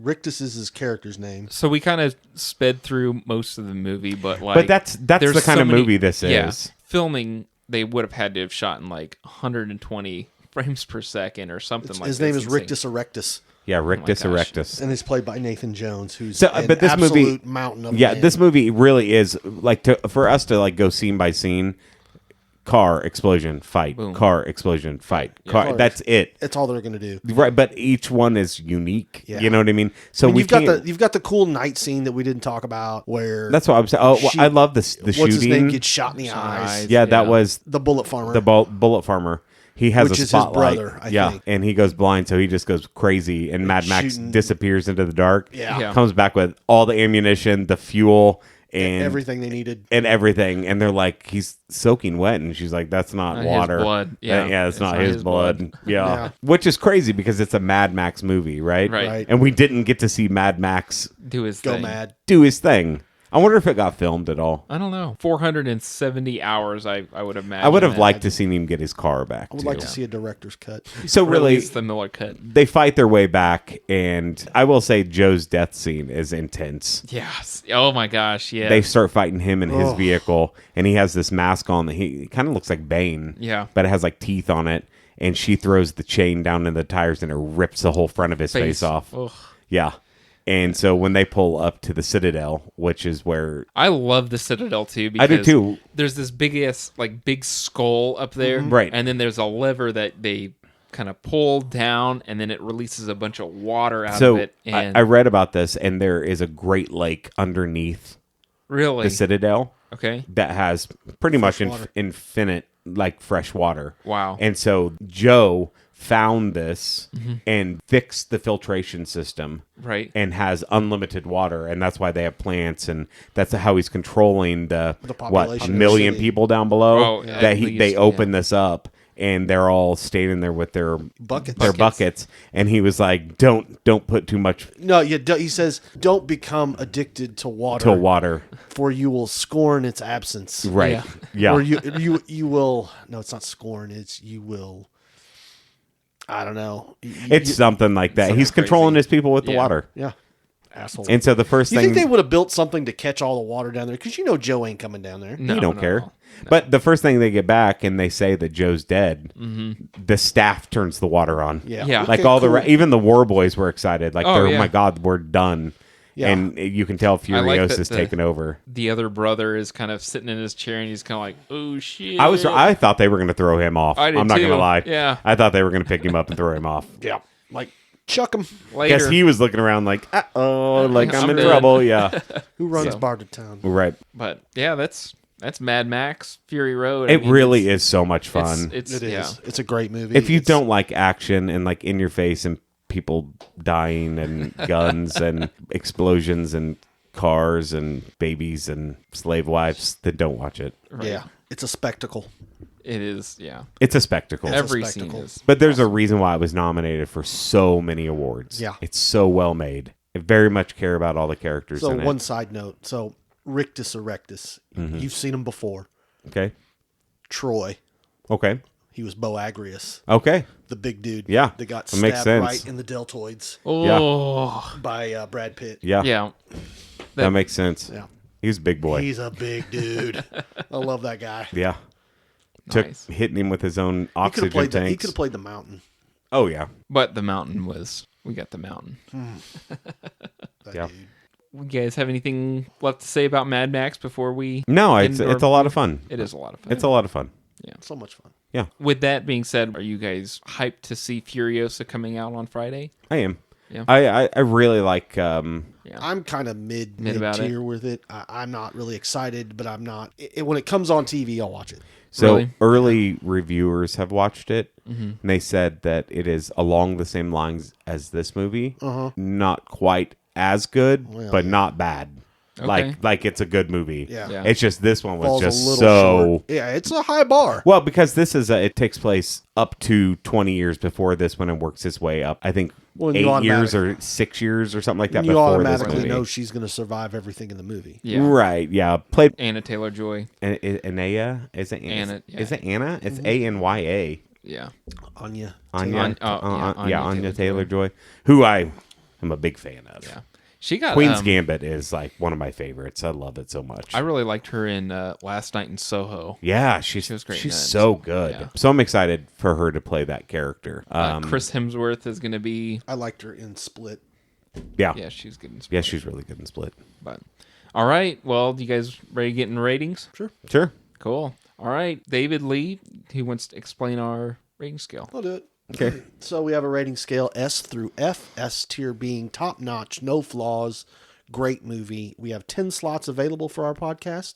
C: Rictus is his character's name.
B: So we kind of sped through most of the movie, but like,
A: But that's
B: there's
A: the kind
B: so
A: of
B: many-
A: movie this
B: yeah,
A: is.
B: filming, they would have had to have shot in like 120 frames per second or something like that.
C: His name is Rictus Erectus,
A: Yeah, Rictus
B: gosh.
A: Erectus.
C: and it's played by Nathan Jones, who's
A: So,
C: an
A: but this movie,
C: absolute mountain of a
A: yeah,
C: man.
A: this movie really is like for us to like go scene by scene. Car explosion, fight.
B: Boom.
A: Car explosion, fight. Car. That's it.
C: That's all they're going to do.
A: Right, but each one is unique.
C: Yeah.
A: You know what I mean? So
C: I mean,
A: we
C: you've got the cool night scene that we didn't talk about, where
A: That's what I'm saying. Oh, well,
C: she-
A: I love the
C: what's
A: shooting.
C: his name gets shot in the
B: Shot in the
C: eyes.
B: eyes.
A: Yeah, that
B: Yeah.
A: was
C: The bullet farmer.
A: the bullet farmer. He has
C: Which
A: a
C: is his
A: spotlight.
C: brother, I
A: yeah,
C: think.
A: and he goes blind, so he just goes crazy. And Mad Max
C: Shooting.
A: disappears into the dark.
C: Yeah.
A: Comes back with all the ammunition, the fuel, and
C: everything they needed.
A: and everything. And they're like, he's soaking wet, and she's like, that's not
B: His
A: water.
B: blood. Yeah.
A: Yeah, it's not his blood. Yeah.
C: Yeah.
A: Which is crazy because it's a Mad Max movie, right?
B: Right.
A: And we didn't get to see Mad Max
B: Do his
C: Go
B: thing.
C: mad.
A: do his thing. I wonder if it got filmed at all.
B: I don't know. 470 hours, I would imagine.
A: I would have
B: that.
A: liked to see him get his car back.
C: I would
A: too.
C: like to see a director's cut.
A: So really,
B: Release the Miller cut.
A: they fight their way back, and I will say Joe's death scene is intense.
B: Yes. Oh my gosh. Yeah.
A: They start fighting him in his vehicle, and he has this mask on that he kind of looks like Bane.
B: Yeah.
A: But it has like teeth on it, and she throws the chain down in the tires, and it rips the whole front of his face off.
B: Ugh.
A: Yeah. And so when they pull up to the Citadel, which is where
B: I love the Citadel too.
A: I
B: Because
A: do too.
B: There's this big skull up there,
A: Right.
B: And then there's a lever that they kind of pull down, and then it releases a bunch of water out
A: so
B: of it. And
A: I read about this, and there is a Great Lake underneath
B: really,
A: the Citadel
B: okay,
A: that has pretty much
C: water.
A: infinite like fresh water.
B: Wow.
A: And so Joe found this and fixed the filtration system.
B: Right.
A: And has unlimited water, and that's why they have plants, and that's how he's controlling the
C: population
A: a million people down below.
B: Oh, yeah.
A: They open this up, and they're all standing there with their buckets, and he was like, "Don't put too much."
C: No, he says, "Don't become addicted to water. For you will scorn its absence."
A: Right. Yeah.
C: Or you will. No, it's not scorn. It's you will. I don't know.
A: It's something like that. He's controlling his people with the water.
C: Yeah. Asshole.
A: And so the first
C: you
A: thing...
C: think they would have built something to catch all the water down there? Because Joe ain't coming down there.
A: No, you don't care. No. But the first thing they get back and they say that Joe's dead, the staff turns the water on.
B: Yeah.
A: Like even the war boys were excited. Like, oh my God, we're done. Yeah. And you can tell Furiosa's taken over.
B: The other brother is kind of sitting in his chair, and he's kind of like, "Oh shit!"
A: I thought they were going to throw him off. I'm not going to lie.
B: Yeah,
A: I thought they were going to pick him up and throw him off.
C: Yeah, like chuck him.
B: Later.
A: Guess he was looking around like, "Uh-oh, like I'm in trouble." Yeah.
C: Who runs bar to town?
A: Right.
B: But yeah, that's Mad Max Fury Road.
A: It really is so much fun.
C: It is. Yeah. It's a great movie.
A: If you don't like action and like in your face and people dying and guns and explosions and cars and babies and slave wives, then don't watch it.
C: Right. Yeah, it's a spectacle.
B: It is, yeah.
A: It's a spectacle.
B: Every scene is.
A: But there's a reason why it was nominated for so many awards.
C: Yeah.
A: It's so well made. I very much care about all the characters in it.
C: So one side note. So Rictus Erectus, you've seen him before.
A: Okay.
C: Troy.
A: Okay.
C: He was Boagrius.
A: Okay.
C: The big dude.
A: Yeah.
C: That got stabbed right in the deltoids.
B: Oh.
C: By Brad Pitt.
A: Yeah.
B: Yeah.
A: That makes sense.
C: Yeah.
A: He's a big boy.
C: He's a big dude. I love that guy.
A: Yeah.
B: Nice.
A: Hitting him with his own oxygen tanks.
C: He could have played the Mountain.
A: Oh, yeah.
B: But the Mountain we got the Mountain.
A: Yeah.
C: Dude.
B: You guys have anything left to say about Mad Max before we...
A: No, it's a lot of fun.
B: It is a lot of fun.
A: It's a lot of fun.
B: Yeah.
C: So much fun.
A: Yeah.
B: With that being said, are you guys hyped to see Furiosa coming out on Friday?
A: I am.
B: Yeah.
A: I really like...
C: I'm kind of mid-tier with it. I'm not really excited, but I'm not... when it comes on TV, I'll watch it.
A: So early reviewers have watched it, and they said that it is along the same lines as this movie. Not quite as good, but not bad.
B: Okay.
A: Like it's a good movie.
C: Yeah.
A: It's just this one was
C: Falls
A: just
C: a little
A: so
C: short. Yeah, it's a high bar.
A: well because this is it takes place up to 20 years before this one and works its way up. I think 8 years or 6 years or something like that.
C: You
A: before
C: automatically
A: this movie.
C: know she's going to survive everything in the movie.
B: Yeah.
A: Right? Yeah. Played
B: Anna Taylor-Joy.
A: Anaya. Is it Anna?
B: Yeah.
A: Is it Anna? It's Anya.
B: Yeah.
C: Anya.
A: Anya Taylor-Joy, who I am a big fan of.
B: Yeah. She got
A: Queen's Gambit is like one of my favorites. I love it so much.
B: I really liked her in Last Night in Soho.
A: Yeah, she was great. She's so good. Yeah. So I'm excited for her to play that character.
B: Chris Hemsworth is going to be.
C: I liked her in Split.
A: Yeah,
B: yeah, she's good in Split.
A: Yeah, she's really good in Split.
B: But all right, well, you guys ready to get in ratings?
A: Sure.
B: Cool. All right, David Lee, who wants to explain our rating scale?
C: I'll do it.
A: Okay.
C: So we have a rating scale S through F, S tier being top notch, no flaws, great movie. We have 10 slots available for our podcast.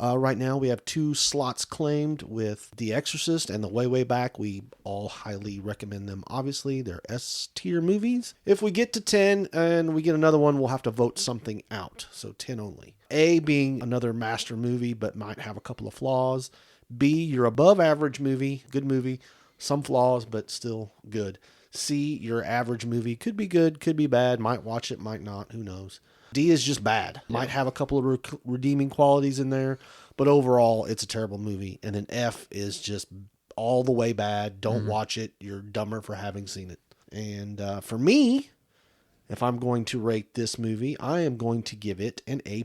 C: Right now we have 2 slots claimed with The Exorcist and The Way, Way Back. We all highly recommend them. Obviously, they're S tier movies. If we get to 10 and we get another one, we'll have to vote something out. So 10 only. A being another master movie, but might have a couple of flaws. B, your above average movie, good movie. Some flaws, but still good. C, your average movie. Could be good, could be bad. Might watch it, might not. Who knows? D is just bad. Might have a couple of redeeming qualities in there, but overall, it's a terrible movie. And then F is just all the way bad. Don't watch it. You're dumber for having seen it. And for me, if I'm going to rate this movie, I am going to give it an A+.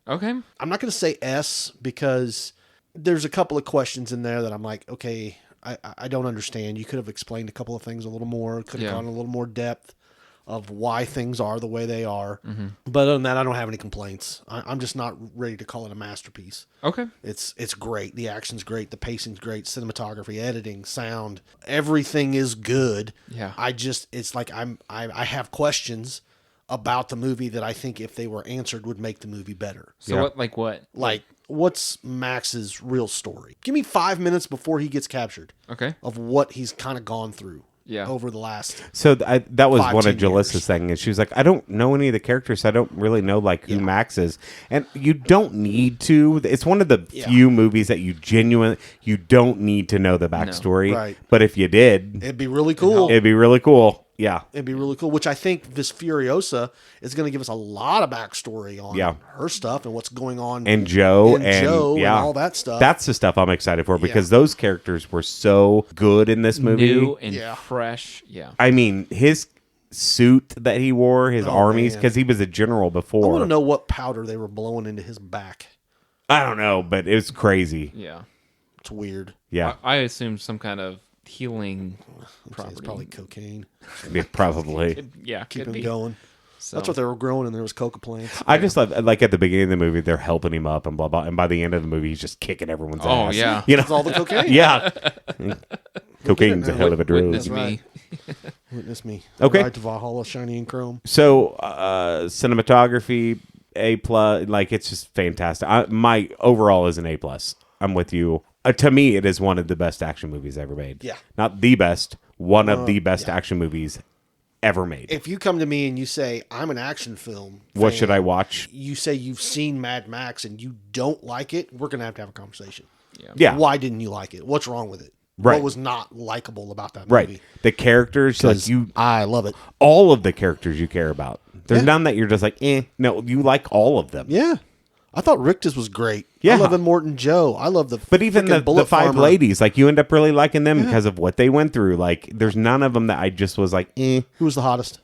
B: Okay.
C: I'm not going to say S because there's a couple of questions in there that I'm like, okay, I don't understand. You could have explained a couple of things a little more. Could have gone a little more depth of why things are the way they are. But other than that, I don't have any complaints. I'm just not ready to call it a masterpiece.
B: Okay.
C: It's great. The action's great. The pacing's great. Cinematography, editing, sound, everything is good.
B: Yeah.
C: It's like I have questions about the movie that I think if they were answered would make the movie better.
B: So what?
C: Like what's Max's real story? Give me 5 minutes before he gets captured.
B: Okay.
C: Of what he's kind of gone through.
B: Yeah.
C: Over the last.
A: So that was one of
C: 10
A: Jalissa's
C: years.
A: thing, and she was like, "I don't know any of the characters, so I don't really know like who Max is." And you don't need to. It's one of the few movies that you don't need to know the backstory.
C: No. Right.
A: But if you did,
C: It'd be really cool.
A: it'd be really cool. Yeah.
C: It'd be really cool, which I think this Furiosa is going to give us a lot of backstory on her stuff and what's going on.
A: And Joe and
C: all that stuff.
A: That's the stuff I'm excited for because those characters were so good in this movie.
B: New and fresh. Yeah.
A: I mean, his suit that he wore, his armies, because he was a general before.
C: I want to know what powder they were blowing into his back.
A: I don't know, but it was crazy.
B: Yeah.
C: It's weird.
A: Yeah.
B: I assumed some kind of healing property.
C: It's probably cocaine.
A: Yeah, probably.
C: Keep him going. So. That's what they were growing, and there was coca plants.
A: I just love, like at the beginning of the movie, they're helping him up and blah blah, and by the end of the movie, he's just kicking everyone's ass.
B: Oh yeah,
A: you know,
C: it's all the cocaine.
A: Yeah, cocaine's a hell of a drug.
B: Witness me.
C: Witness me.
A: Okay.
C: Ride to Valhalla, shiny and chrome.
A: So cinematography A+, like it's just fantastic. My overall is an A+. I'm with you. To me, it is one of the best action movies ever made.
C: Yeah.
A: Not the best, one of the best action movies ever made.
C: If you come to me and you say, I'm an action film fan,
A: What should I watch?
C: You say you've seen Mad Max and you don't like it, we're going to have a conversation.
A: Yeah.
C: Why didn't you like it? What's wrong with it?
A: Right.
C: What was not likable about that movie?
A: Right. The characters, like
C: I love it.
A: all of the characters you care about. There's none that you're just like, No, you like all of them.
C: Yeah. I thought Rictus was great.
A: Yeah.
C: I love Immortan Joe. I love
A: But even the five
C: farmer.
A: ladies, like you end up really liking them because of what they went through. Like there's none of them that I just was like,
C: Who was the hottest?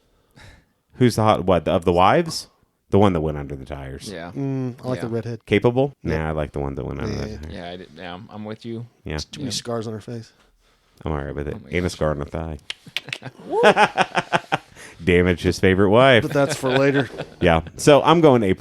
A: Who's the hot, what, of the wives? The one that went under the tires.
B: Yeah.
C: I like the redhead.
A: Capable? Nah, I like the one that went under the tires.
B: Yeah, I'm with you.
A: Yeah.
C: Too many scars on her face.
A: I'm all right with it. Ain't a scar on the thigh. Damage his favorite wife.
C: But that's for later.
A: Yeah. So I'm going A+.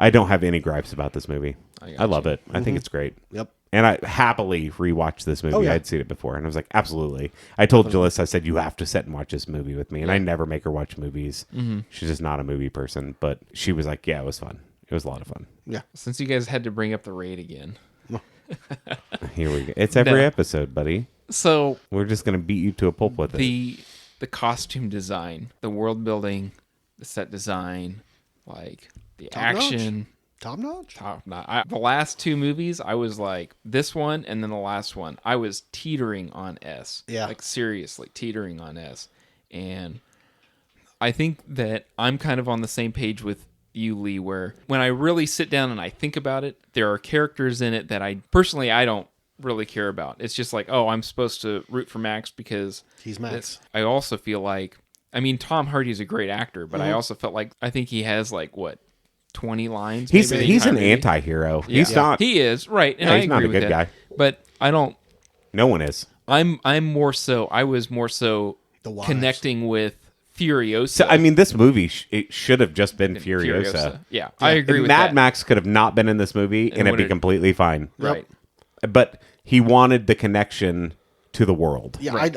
A: I don't have any gripes about this movie. I love it. I think it's great.
C: Yep.
A: And I happily rewatched this movie.
C: Oh, yeah.
A: I'd seen it before. And I was like, absolutely. I told Jalissa, I said, you have to sit and watch this movie with me. And I never make her watch movies. She's just not a movie person. But she was like, yeah, it was fun. It was a lot of fun.
C: Yeah.
B: Since you guys had to bring up the raid again.
A: Here we go. It's every episode, buddy.
B: So
A: We're just going to beat you to a pulp with it.
B: the costume design, the world building, the set design, like the action.
C: Top notch?
B: Top notch. The last two movies, I was like, this one and then the last one, I was teetering on S.
C: Yeah.
B: Like, seriously, teetering on S. And I think that I'm kind of on the same page with you, Lee, where when I really sit down and I think about it, there are characters in it that I don't really care about. It's just like, oh, I'm supposed to root for Max because
C: He's Max.
B: I also feel like, I mean, Tom Hardy's a great actor, but I also felt like, I think he has like, what, 20 lines?
A: He's
B: maybe
A: an
B: movie?
A: anti-hero.
B: Yeah.
A: He's not.
B: He is, right. And I
A: he's
B: agree
A: not a
B: with
A: good
B: that.
A: guy.
B: But I don't.
A: No one is.
B: I was more so
C: The wives.
B: connecting with Furiosa.
A: So, I mean, this movie, it should have just been Furiosa.
B: Yeah, I agree with
A: Mad
B: that.
A: Max could have not been in this movie, and it'd be completely fine.
B: Right.
A: But he wanted the connection to the world.
C: Yeah,
B: Right.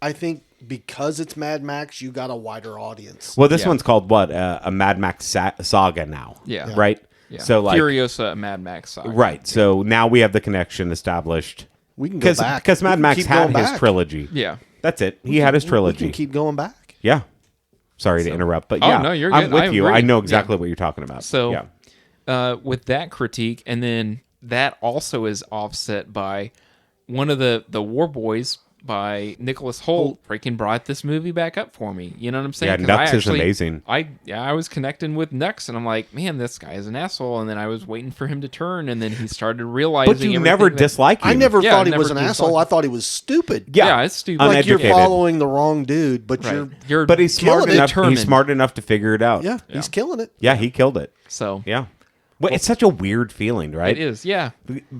C: I think because it's Mad Max, you got a wider audience.
A: Well, this
B: Yeah.
A: one's called what? A Mad Max saga now.
B: Yeah.
A: Right?
B: Yeah.
A: So, like,
B: Furiosa, Mad Max saga.
A: right. So now we have the connection established.
C: We can go back.
A: Because Mad
C: We can
A: Max
C: keep
A: had
C: going
A: his
C: back.
A: trilogy.
B: Yeah.
A: That's it. He had his
C: We
A: trilogy.
C: can keep going back.
A: Yeah. Sorry to interrupt, but
B: Oh,
A: yeah,
B: no, you're
A: I'm
B: good.
A: with
B: I
A: you.
B: agree.
A: I know exactly
B: Yeah.
A: what you're talking about.
B: So,
A: yeah.
B: with that critique, and then that also is offset by one of the War Boys by Nicolas Hoult freaking brought this movie back up for me. You know what I'm saying?
A: Yeah,
B: 'Cause
A: Nux is amazing.
B: I was connecting with Nux, and I'm like, man, this guy is an asshole. And then I was waiting for him to turn, and then he started realizing.
A: But you
B: everything
A: never
B: that-
A: dislike him.
C: I never
B: Yeah,
C: thought he
B: never
C: was an asshole.
B: disliked-
C: I thought he was stupid.
B: Yeah, it's stupid.
C: Like you're
A: Uneducated.
C: following the wrong dude, but
B: You're
A: But he's smart
C: killing it.
A: enough.
B: Determined.
A: He's smart enough to figure it out.
C: yeah, he's killing it.
A: Yeah, he killed it.
B: so
A: Yeah. Well, it's such a weird feeling, right?
B: it is, yeah.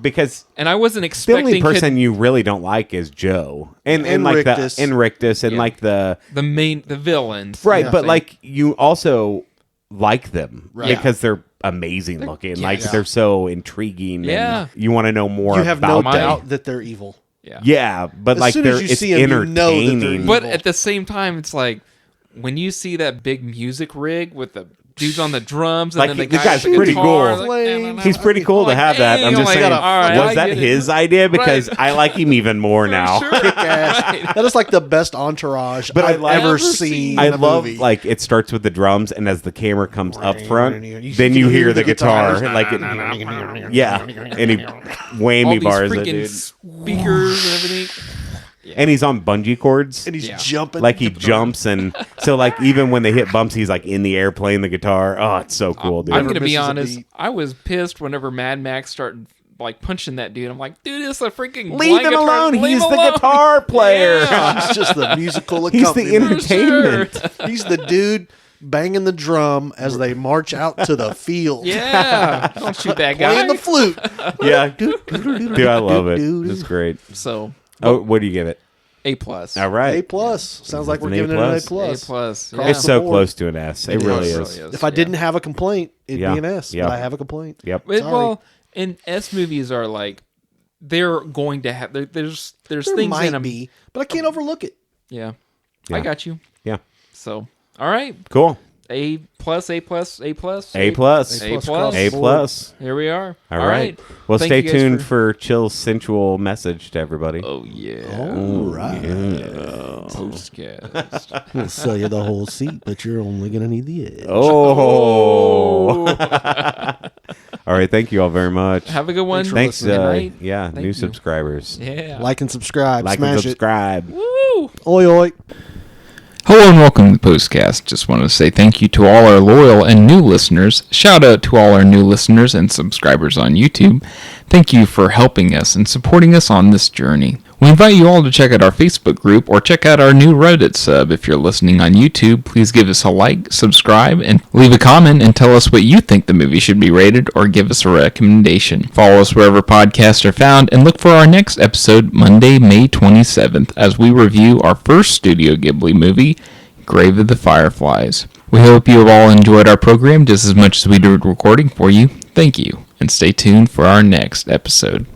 A: Because
B: And I wasn't
A: the
B: expecting
A: only person you really don't like is Joe, and like
C: Rictus.
A: and Rictus, and
B: Yeah.
A: like the
B: the villains,
A: right.
B: you know
A: But
B: what I'm
A: like you also like them
C: Right.
A: because they're amazing looking. Like they're so intriguing.
B: Yeah.
A: and you want to know more
C: You have no
A: about them.
C: doubt that they're evil.
B: saying?
A: Yeah, but
C: As
A: like
C: soon as
A: they're
C: you
A: it's
C: see 'em, you know that they're
A: entertaining.
C: evil.
B: But at the same time, it's like when you see that big music rig with the dude's on the drums, and
A: Like,
B: then the
A: the
B: guy's
A: guy's pretty
B: guitar,
A: cool.
B: like,
C: He's
A: pretty cool to have that. I'm just saying, was that his idea? Because I like him even more now.
B: Sure.
C: That is like the best entourage I've ever seen.
A: I
C: in a
A: love
C: movie.
A: like it starts with the drums, and as the camera comes up front, then you hear the guitar, like it, yeah, and he whammy bars it, dude.
B: Speakers and everything.
A: Yeah. And he's on bungee cords.
C: And he's jumping.
A: Like he jumps. And so like even when they hit bumps, he's like in the air playing the guitar. Oh, it's so cool, dude.
B: I'm going to be honest. I was pissed whenever Mad Max started like punching that dude. I'm like, dude, it's a freaking
A: leave him alone. He's the guitar player.
C: Yeah. He's just the musical accompaniment.
A: He's the entertainment.
B: Sure.
C: He's the dude banging the drum as they march out to the field.
B: Yeah. Don't shoot that guy.
C: Playing the flute.
A: Yeah. Dude, I love it. It's great.
B: So...
A: Oh, what do you give it?
B: A+.
A: All right.
C: A+. Sounds like we're
A: an
C: giving
A: A+.
C: it an A+.
B: Yeah.
A: It's so close to an S. It really is.
C: If I didn't have a complaint, it'd be an S.
A: Yeah.
C: But I have a complaint.
A: Yep.
B: Well, and S movies are like, they're going to have, there's
C: There
B: things
C: might
B: in them.
C: be, but I can't overlook it.
B: Yeah.
A: Yeah.
B: I got you.
A: Yeah.
B: So, all right.
A: Cool.
B: A+.
A: A+.
B: Here we are.
A: All right. Well,
B: Thank
A: stay
B: you guys
A: tuned for Chill's sensual message to everybody.
B: Oh, yeah.
C: All right.
B: Postcast.
C: I'm going to sell you the whole seat, but you're only going to need the edge.
A: Oh. All right. Thank you all very much.
B: Have a good one.
A: Thanks.
B: Good night.
A: Yeah.
B: Thank
A: new
B: you.
A: subscribers.
B: Yeah.
C: Like and subscribe.
A: Like
C: Smash
A: and subscribe.
B: Woo!
C: Oi, oi.
B: Hello and welcome to the Postcast. Just wanted to say thank you to all our loyal and new listeners. Shout out to all our new listeners and subscribers on YouTube. Thank you for helping us and supporting us on this journey. We invite you all to check out our Facebook group or check out our new Reddit sub. If you're listening on YouTube, please give us a like, subscribe, and leave a comment and tell us what you think the movie should be rated or give us a recommendation. Follow us wherever podcasts are found and look for our next episode Monday, May 27th as we review our first Studio Ghibli movie, Grave of the Fireflies. We hope you have all enjoyed our program just as much as we did recording for you. Thank you, and stay tuned for our next episode.